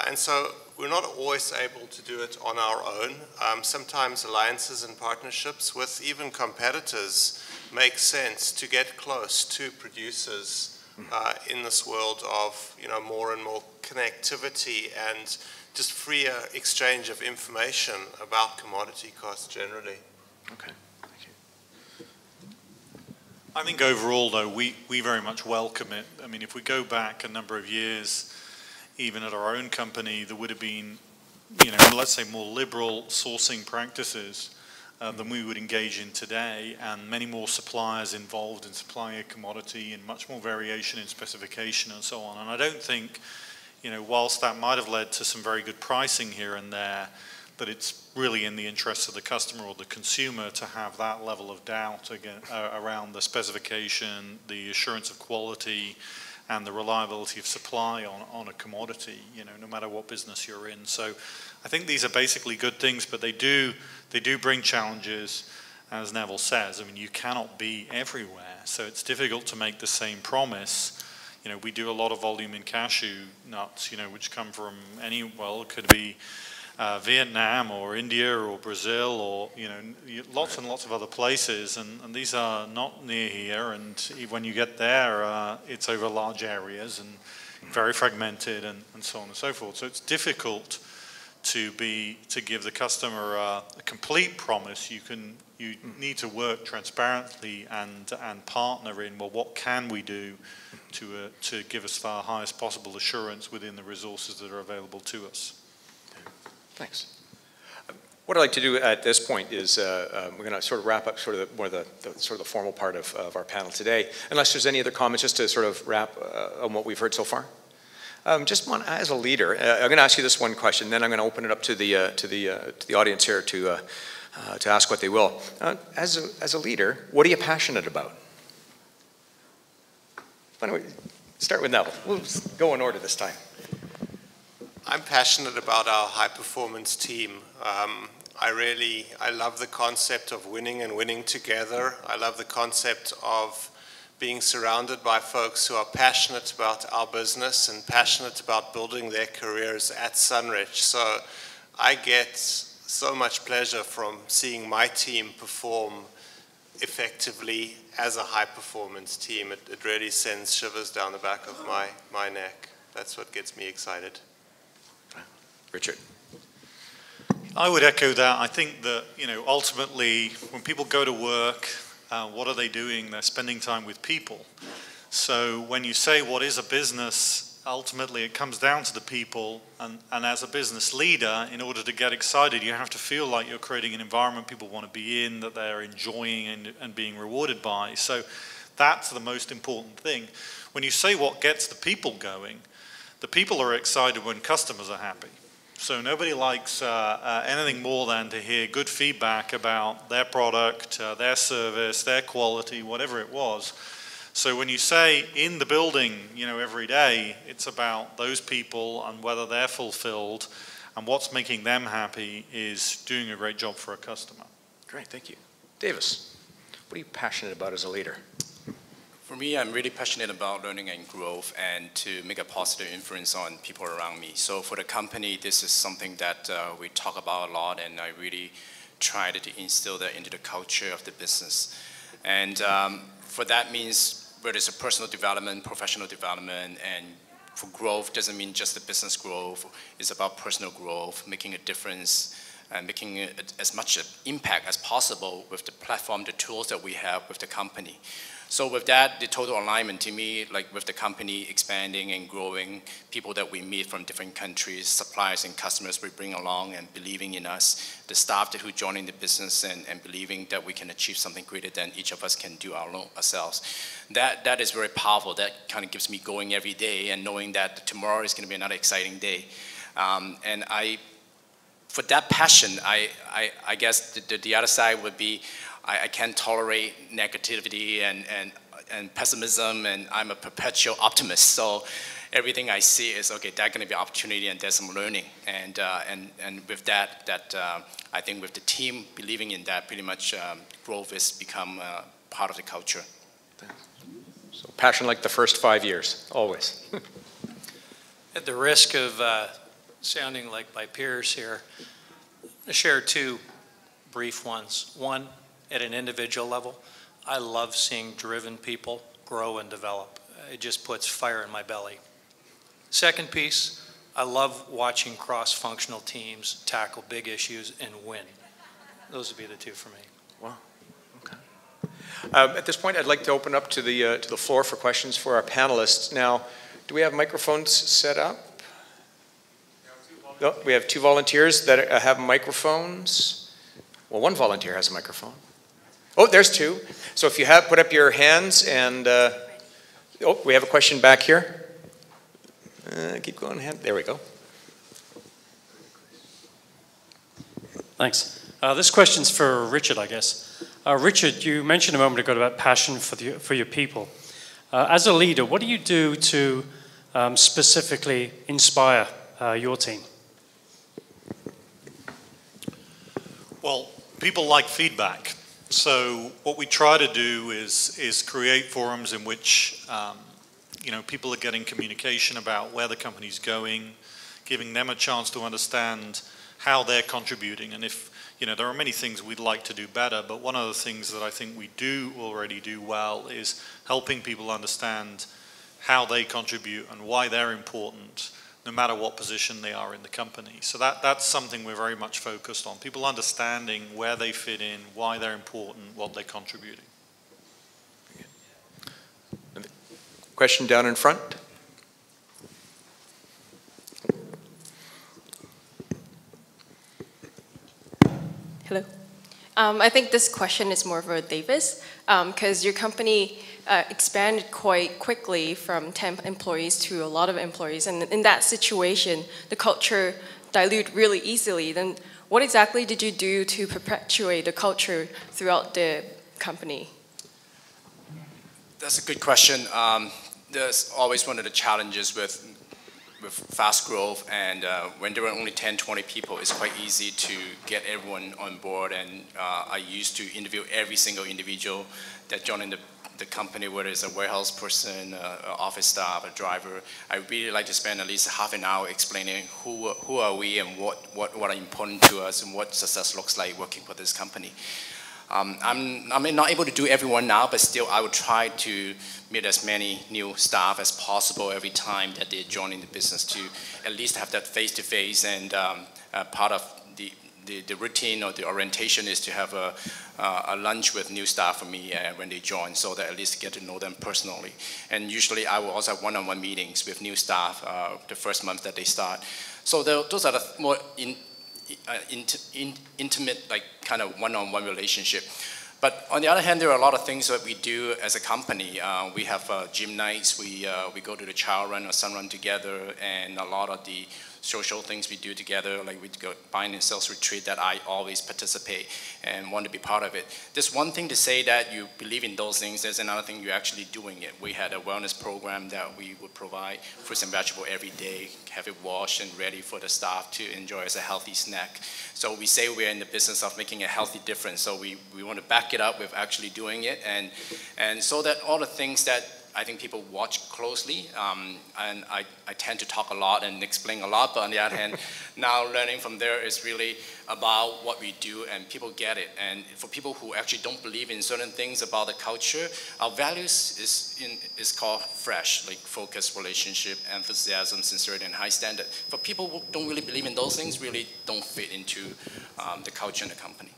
And so we're not always able to do it on our own. Sometimes alliances and partnerships with even competitors make sense to get close to producers in this world of, you know, more and more connectivity and just freer exchange of information about commodity costs generally. Okay. I think overall, though, we very much welcome it. I mean, if we go back a number of years, even at our own company, there would have been, you know, let's say more liberal sourcing practices than we would engage in today, and many more suppliers involved in supplying a commodity and much more variation in specification and so on. And I don't think, you know, whilst that might have led to some very good pricing here and there, that it's really in the interest of the customer or the consumer to have that level of doubt again, around the specification, the assurance of quality, and the reliability of supply on a commodity, you know, no matter what business you're in. So I think these are basically good things, but they do bring challenges, as Neville says. I mean, you cannot be everywhere, so it's difficult to make the same promise, we do a lot of volume in cashew nuts, which come from it could be Vietnam or India or Brazil or, lots and lots of other places. And these are not near here. And when you get there, it's over large areas and very fragmented and so on and so forth. So it's difficult to give the customer a complete promise. You need to work transparently and partner in, well, what can we do to give us the highest possible assurance within the resources that are available to us. Thanks. What I'd like to do at this point is we're going to sort of wrap up sort of the formal part of our panel today. Unless there's any other comments, just to sort of wrap on what we've heard so far. Just one, as a leader, I'm going to ask you this one question, then I'm going to open it up to the audience here to ask what they will. As a leader, what are you passionate about? Why don't we start with Neville? We'll go in order this time. I'm passionate about our high-performance team. I love the concept of winning and winning together. I love the concept of being surrounded by folks who are passionate about our business and passionate about building their careers at Sunrich. So I get so much pleasure from seeing my team perform effectively as a high-performance team. It really sends shivers down the back of my neck. That's what gets me excited. Richard. I would echo that. I think that, ultimately, when people go to work, what are they doing? They're spending time with people. So when you say what is a business, ultimately it comes down to the people. And as a business leader, in order to get excited, you have to feel like you're creating an environment people want to be in, that they're enjoying and being rewarded by. So that's the most important thing. When you say what gets the people going, the people are excited when customers are happy. So nobody likes anything more than to hear good feedback about their product, their service, their quality, whatever it was. So when you say in the building, every day, it's about those people and whether they're fulfilled, and what's making them happy is doing a great job for a customer. Great, thank you. Davis, what are you passionate about as a leader? For me, I'm really passionate about learning and growth and to make a positive influence on people around me. So for the company, this is something that we talk about a lot, and I really try to instill that into the culture of the business. And for that means whether it's a personal development, professional development, and for growth doesn't mean just the business growth. It's about personal growth, making a difference, and making as much impact as possible with the platform, the tools that we have with the company. So with that, the total alignment to me, like with the company expanding and growing, people that we meet from different countries, suppliers and customers we bring along and believing in us, the staff who join in the business and believing that we can achieve something greater than each of us can do ourselves. That is very powerful. That kind of gives me going every day and knowing that tomorrow is going to be another exciting day. For that passion, I guess the other side would be I can't tolerate negativity and pessimism, and I'm a perpetual optimist. So everything I see is, okay, that's going to be an opportunity and there's some learning. And with that, I think with the team believing in that, pretty much growth has become part of the culture. So passion like the first 5 years, always. At the risk of sounding like my peers here, I'll share two brief ones. One, at an individual level, I love seeing driven people grow and develop. It just puts fire in my belly. Second piece, I love watching cross-functional teams tackle big issues and win. Those would be the two for me. Wow, okay. At this point, I'd like to open up to the floor for questions for our panelists. Now, do we have microphones set up? No, we have two volunteers that have microphones. Well, one volunteer has a microphone. Oh, there's two. So if you have, put up your hands and, oh, we have a question back here. Keep going ahead. There we go. Thanks. This question's for Richard, I guess. Richard, you mentioned a moment ago about passion for your people. As a leader, what do you do to specifically inspire your team? Well, people like feedback. So what we try to do is create forums in which people are getting communication about where the company's going, giving them a chance to understand how they're contributing. And if, there are many things we'd like to do better, but one of the things that I think we do already do well is helping people understand how they contribute and why they're important, no matter what position they are in the company. So that's something we're very much focused on. People understanding where they fit in, why they're important, what they're contributing. Question down in front. Hello. I think this question is more for Davis, because your company expanded quite quickly from 10 employees to a lot of employees, and in that situation, the culture dilute really easily. Then what exactly did you do to perpetuate the culture throughout the company? That's a good question. There's always one of the challenges with fast growth, and when there are only 10, 20 people, it's quite easy to get everyone on board. And I used to interview every single individual that joined the company, whether it's a warehouse person, an office staff, a driver. I really like to spend at least half an hour explaining who are we and what are important to us and what success looks like working for this company. I'm not able to do everyone now, but still I would try to meet as many new staff as possible every time that they're joining the business, to at least have that face-to-face. And part of the routine or the orientation is to have a lunch with new staff for me when they join, so that at least get to know them personally. And usually I will also have one-on-one meetings with new staff the first month that they start. So those are the more intimate, like kind of one-on-one relationship. But on the other hand, there are a lot of things that we do as a company. We have gym nights. We go to the child run or sun run together, and a lot of the social things we do together, like we go buying and sales retreat, that I always participate and want to be part of it. There's one thing to say that you believe in those things. There's another thing you're actually doing it. We had a wellness program that we would provide fruits and vegetables every day, have it washed and ready for the staff to enjoy as a healthy snack. So we say we're in the business of making a healthy difference. So we want to back it up with actually doing it, and so that all the things that I think people watch closely, and I tend to talk a lot and explain a lot, but on the other hand, now learning from there is really about what we do, and people get it. And for people who actually don't believe in certain things about the culture, our values is called FRESH, like focus, relationship, enthusiasm, sincerity, and high standard. For people who don't really believe in those things, really don't fit into the culture in the company.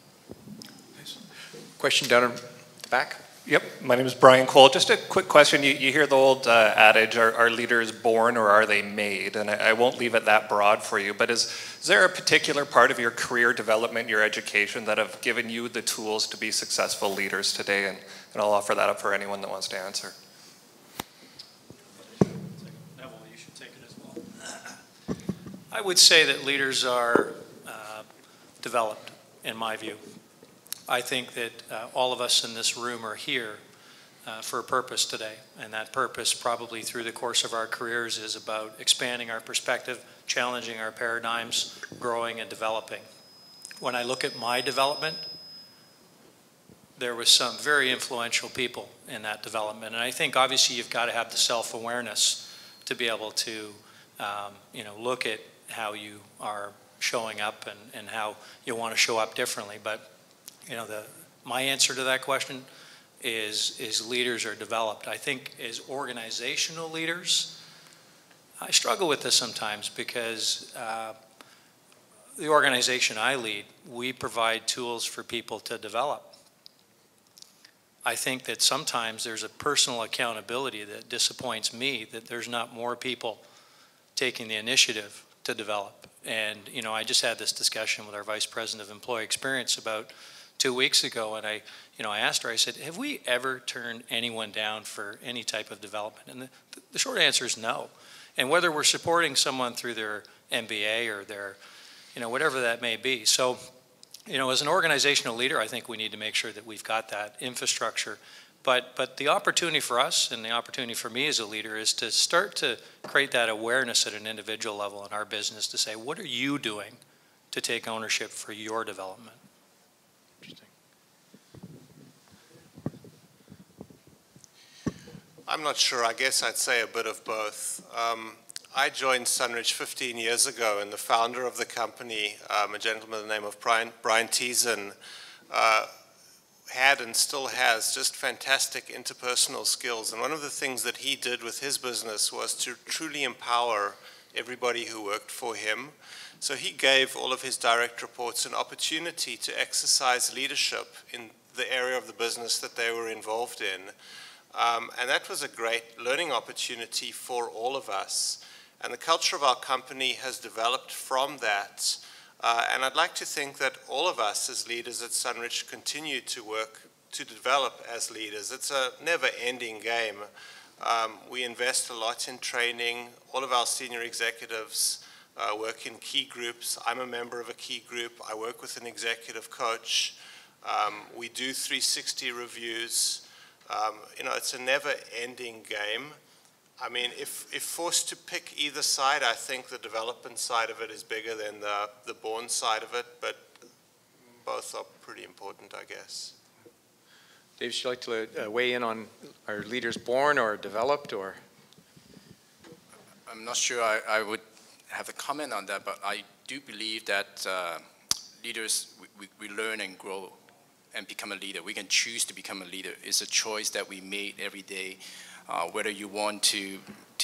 Question down in the back. Yep, my name is Brian Cole. Just a quick question. You hear the old adage, are leaders born or are they made? And I won't leave it that broad for you, but is there a particular part of your career development, your education, that have given you the tools to be successful leaders today? And I'll offer that up for anyone that wants to answer. Neville, you should take it as well. I would say that leaders are developed, in my view. I think that all of us in this room are here for a purpose today, and that purpose probably through the course of our careers is about expanding our perspective, challenging our paradigms, growing and developing. When I look at my development, there was some very influential people in that development, and I think obviously you've got to have the self-awareness to be able to look at how you are showing up and how you want to show up differently. But my answer to that question is leaders are developed. I think as organizational leaders, I struggle with this sometimes because the organization I lead, we provide tools for people to develop. I think that sometimes there's a personal accountability that disappoints me that there's not more people taking the initiative to develop. And I just had this discussion with our Vice President of Employee Experience about 2 weeks ago, and I asked her, I said, have we ever turned anyone down for any type of development? And the short answer is no. And whether we're supporting someone through their MBA or their, whatever that may be. So, as an organizational leader, I think we need to make sure that we've got that infrastructure. But the opportunity for us and the opportunity for me as a leader is to start to create that awareness at an individual level in our business to say, what are you doing to take ownership for your development? I'm not sure. I guess I'd say a bit of both. I joined Sunrich 15 years ago, and the founder of the company, a gentleman by the name of Brian Teason, had and still has just fantastic interpersonal skills. And one of the things that he did with his business was to truly empower everybody who worked for him. So he gave all of his direct reports an opportunity to exercise leadership in the area of the business that they were involved in. And that was a great learning opportunity for all of us. And the culture of our company has developed from that. And I'd like to think that all of us as leaders at Sunrich continue to work to develop as leaders. It's a never-ending game. We invest a lot in training. All of our senior executives work in key groups. I'm a member of a key group. I work with an executive coach. We do 360 reviews. It's a never-ending game. I mean, if forced to pick either side, I think the development side of it is bigger than the born side of it, but both are pretty important, I guess. Dave, would you like to weigh in on, are leaders born or developed, or? I'm not sure I would have a comment on that, but I do believe that leaders, we learn and grow and become a leader. We can choose to become a leader. It's a choice that we make every day, whether you want to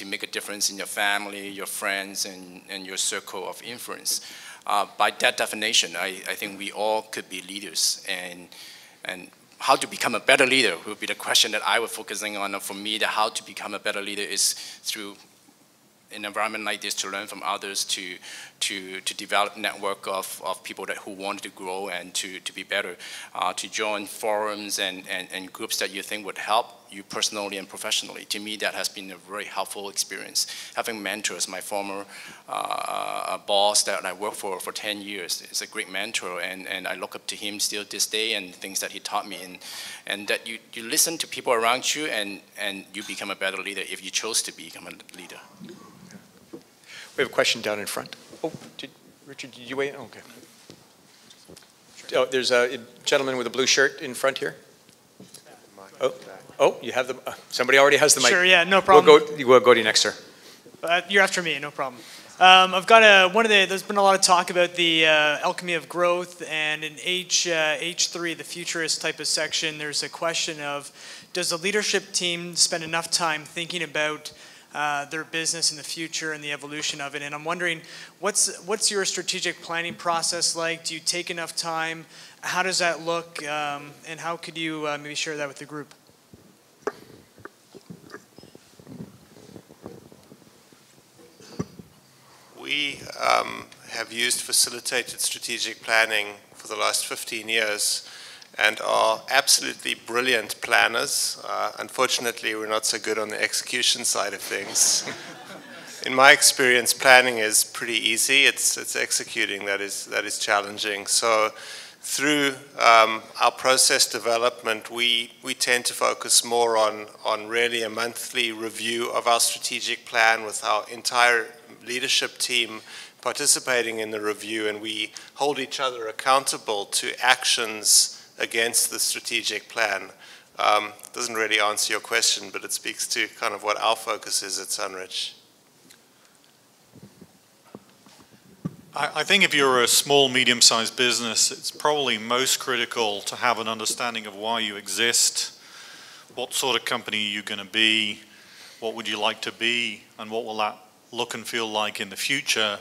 make a difference in your family, your friends, and your circle of influence. By that definition, I think we all could be leaders, and how to become a better leader would be the question that I was focusing on. For me, how to become a better leader is through an environment like this, to learn from others, to develop a network of people who want to grow and to be better, to join forums and groups that you think would help you personally and professionally. To me, that has been a very helpful experience. Having mentors, my former boss that I worked for 10 years is a great mentor, and I look up to him still this day, and things that he taught me, and that you listen to people around you, and you become a better leader if you chose to become a leader. We have a question down in front. Oh, Richard, did you weigh in? Okay. Oh, there's a gentleman with a blue shirt in front here. Oh, you have the, somebody already has the mic. Sure, yeah, no problem. We'll go to you next, sir. You're after me, no problem. I've got there's been a lot of talk about the alchemy of growth, and in H3, the futurist type of section, there's a question of, does the leadership team spend enough time thinking about their business in the future and the evolution of it? And I'm wondering, what's your strategic planning process like? Do you take enough time? How does that look? And how could you maybe share that with the group? We have used facilitated strategic planning for the last 15 years and are absolutely brilliant planners. Unfortunately, we're not so good on the execution side of things. In my experience, planning is pretty easy. It's executing that is challenging. So through our process development, we tend to focus more on really a monthly review of our strategic plan with our entire leadership team participating in the review, and we hold each other accountable to actions against the strategic plan. Doesn't really answer your question, but it speaks to kind of what our focus is at Sunrich. I think if you're a small, medium-sized business, it's probably most critical to have an understanding of why you exist, what sort of company are you going to be, what would you like to be, and what will that look and feel like in the future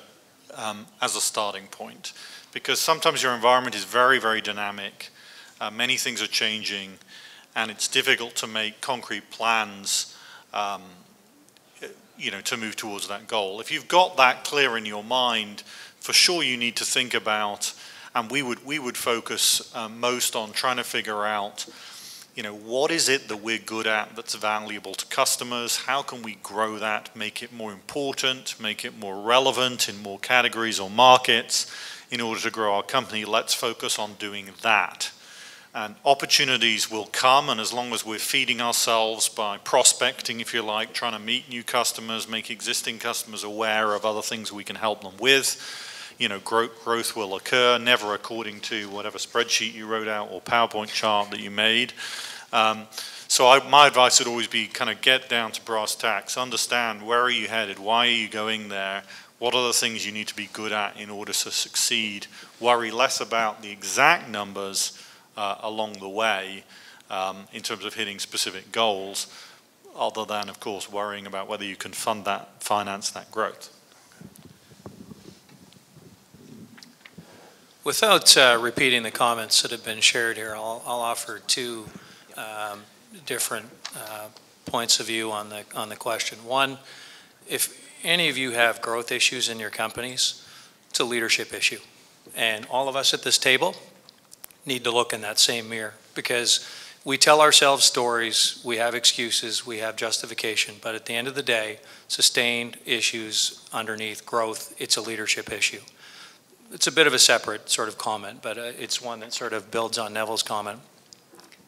as a starting point. Because sometimes your environment is very, very dynamic. Many things are changing, and it's difficult to make concrete plans to move towards that goal. If you've got that clear in your mind, for sure you need to think about, and we would focus most on trying to figure out, what is it that we're good at that's valuable to customers? How can we grow that, make it more important, make it more relevant in more categories or markets in order to grow our company? Let's focus on doing that. And opportunities will come, and as long as we're feeding ourselves by prospecting, if you like, trying to meet new customers, make existing customers aware of other things we can help them with, growth will occur, never according to whatever spreadsheet you wrote out or PowerPoint chart that you made. So my advice would always be kind of get down to brass tacks, understand where are you headed, why are you going there, what are the things you need to be good at in order to succeed. Worry less about the exact numbers along the way in terms of hitting specific goals, other than, of course, worrying about whether you can finance that growth. Without repeating the comments that have been shared here, I'll offer two different points of view on the question. One, if any of you have growth issues in your companies, it's a leadership issue. And all of us at this table need to look in that same mirror, because we tell ourselves stories, we have excuses, we have justification, but at the end of the day, sustained issues underneath growth, it's a leadership issue. It's a bit of a separate sort of comment, but it's one that sort of builds on Neville's comment.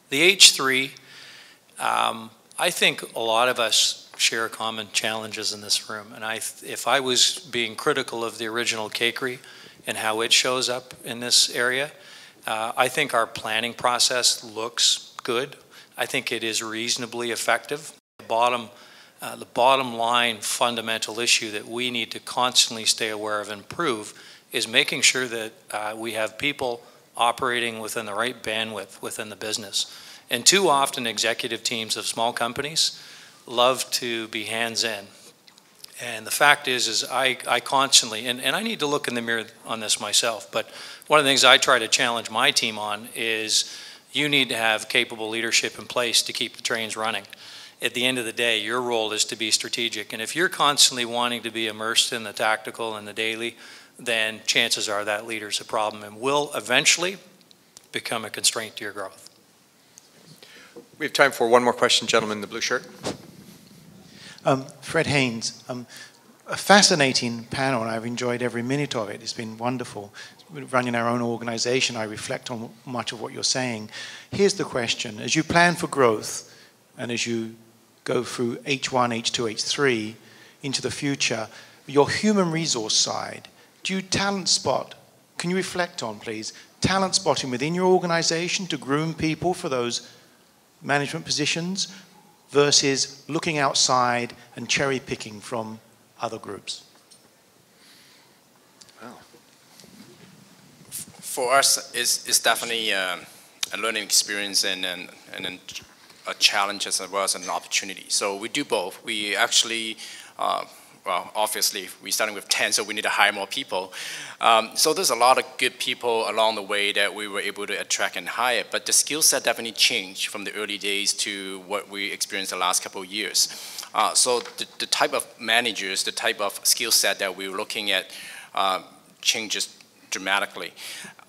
The H3, I think a lot of us share common challenges in this room, and if I was being critical of the original cakery and how it shows up in this area, I think our planning process looks good. I think it is reasonably effective. The bottom line fundamental issue that we need to constantly stay aware of and improve is making sure that we have people operating within the right bandwidth within the business. And too often executive teams of small companies love to be hands-in. And the fact is I constantly, and I need to look in the mirror on this myself, but one of the things I try to challenge my team on is you need to have capable leadership in place to keep the trains running. At the end of the day, your role is to be strategic. And if you're constantly wanting to be immersed in the tactical and the daily, then chances are that leader's a problem and will eventually become a constraint to your growth. We have time for one more question, gentleman in the blue shirt. Fred Haynes, a fascinating panel, and I've enjoyed every minute of it. It's been wonderful. Running our own organization, I reflect on much of what you're saying. Here's the question. As you plan for growth, and as you go through H1, H2, H3 into the future, your human resource side, do you talent spot? Can you reflect on, please, talent spotting within your organization to groom people for those management positions versus looking outside and cherry picking from other groups? Wow. For us, it's definitely a learning experience and a challenge as well as an opportunity. So we do both. We actually, well, obviously, we're starting with 10, so we need to hire more people. So there's a lot of good people along the way that we were able to attract and hire, but the skill set definitely changed from the early days to what we experienced the last couple of years. So the type of managers, the type of skill set that we're looking at changes dramatically.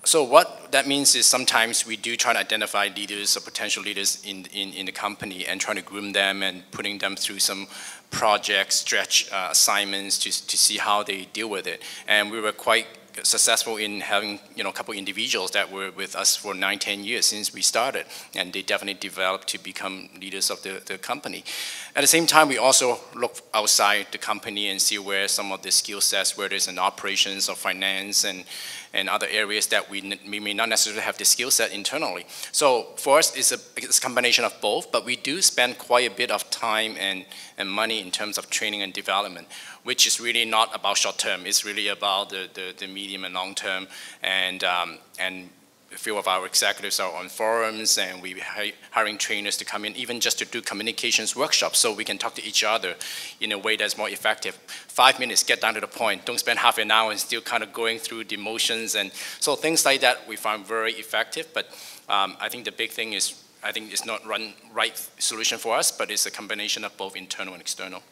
So what that means is sometimes we do try to identify leaders or potential leaders in the company and trying to groom them and putting them through some projects, stretch assignments to see how they deal with it. And we were quite successful in having a couple individuals that were with us for 9-10 years since we started, and they definitely developed to become leaders of the company. At the same time, we also look outside the company and see where some of the skill sets, whether it's in operations or finance and other areas that we may not necessarily have the skill set internally. So for us, it's a combination of both, but we do spend quite a bit of time and money in terms of training and development, which is really not about short term. It's really about the medium and long term. And a few of our executives are on forums, and we're hiring trainers to come in, even just to do communications workshops so we can talk to each other in a way that's more effective. 5 minutes, get down to the point. Don't spend half an hour and still kind of going through the motions. And so things like that we find very effective. But I think the big thing is, I think it's not right solution for us, but it's a combination of both internal and external.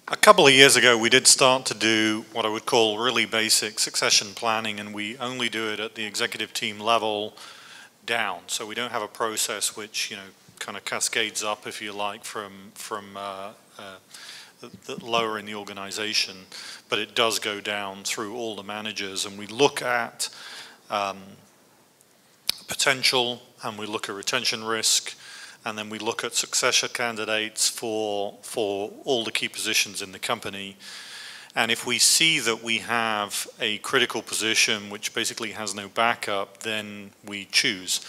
A couple of years ago, we did start to do what I would call really basic succession planning, and we only do it at the executive team level down. So we don't have a process which, kind of cascades up, if you like, from the lower in the organization, but it does go down through all the managers, and we look at potential, and we look at retention risk, and then we look at successor candidates for all the key positions in the company. And if we see that we have a critical position which basically has no backup, then we choose.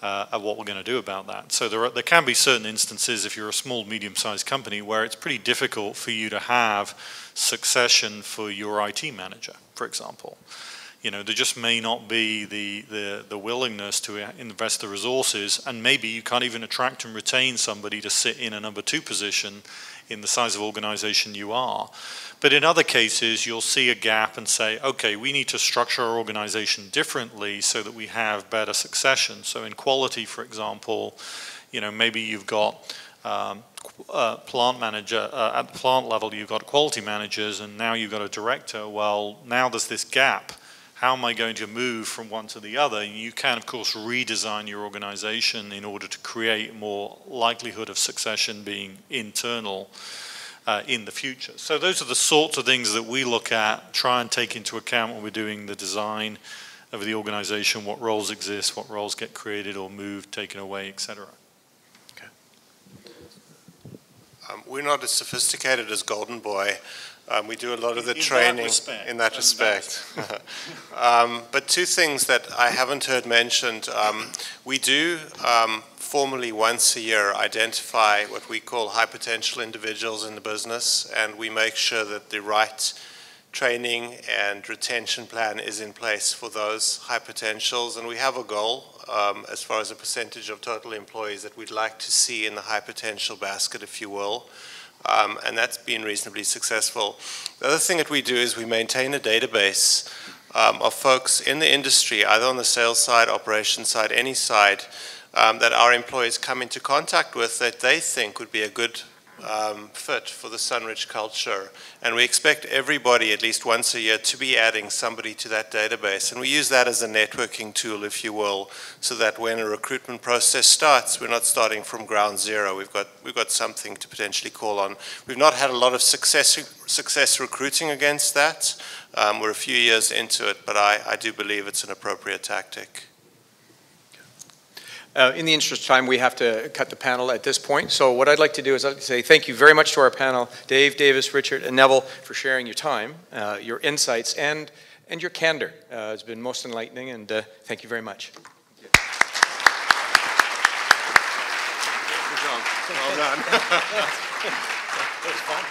at what we're going to do about that. So there can be certain instances, if you're a small, medium-sized company, where it's pretty difficult for you to have succession for your IT manager, for example. You know, there just may not be the willingness to invest the resources, and maybe you can't even attract and retain somebody to sit in a number 2 position in the size of organization you are. But in other cases, you'll see a gap and say, okay, we need to structure our organization differently so that we have better succession. So in quality, for example, you know, maybe you've got plant manager, at the plant level, you've got quality managers, and now you've got a director. Well, now there's this gap. How am I going to move from one to the other? You can, of course, redesign your organization in order to create more likelihood of succession being internal in the future. So those are the sorts of things that we look at, try and take into account when we're doing the design of the organization, what roles exist, what roles get created or moved, taken away, etc. Okay. We're not as sophisticated as Golden Boy. We do a lot of the training in that respect. But 2 things that I haven't heard mentioned. We do formally once a year identify what we call high potential individuals in the business, and we make sure that the right training and retention plan is in place for those high potentials. And we have a goal as far as a percentage of total employees that we'd like to see in the high potential basket, if you will. And that's been reasonably successful. The other thing that we do is we maintain a database of folks in the industry, either on the sales side, operations side, any side, that our employees come into contact with that they think would be a good fit for the Sunrich culture. And we expect everybody at least once a year to be adding somebody to that database. And we use that as a networking tool, if you will, so that when a recruitment process starts, we're not starting from ground zero. We've got something to potentially call on. We've not had a lot of success recruiting against that. We're a few years into it, but I do believe it's an appropriate tactic. In the interest of time, we have to cut the panel at this point. So what I'd like to do is I'd like to say thank you very much to our panel, Dave, Davis, Richard, and Neville, for sharing your time, your insights, and your candor. It's been most enlightening, and thank you very much. Good job. Well done. That was fun.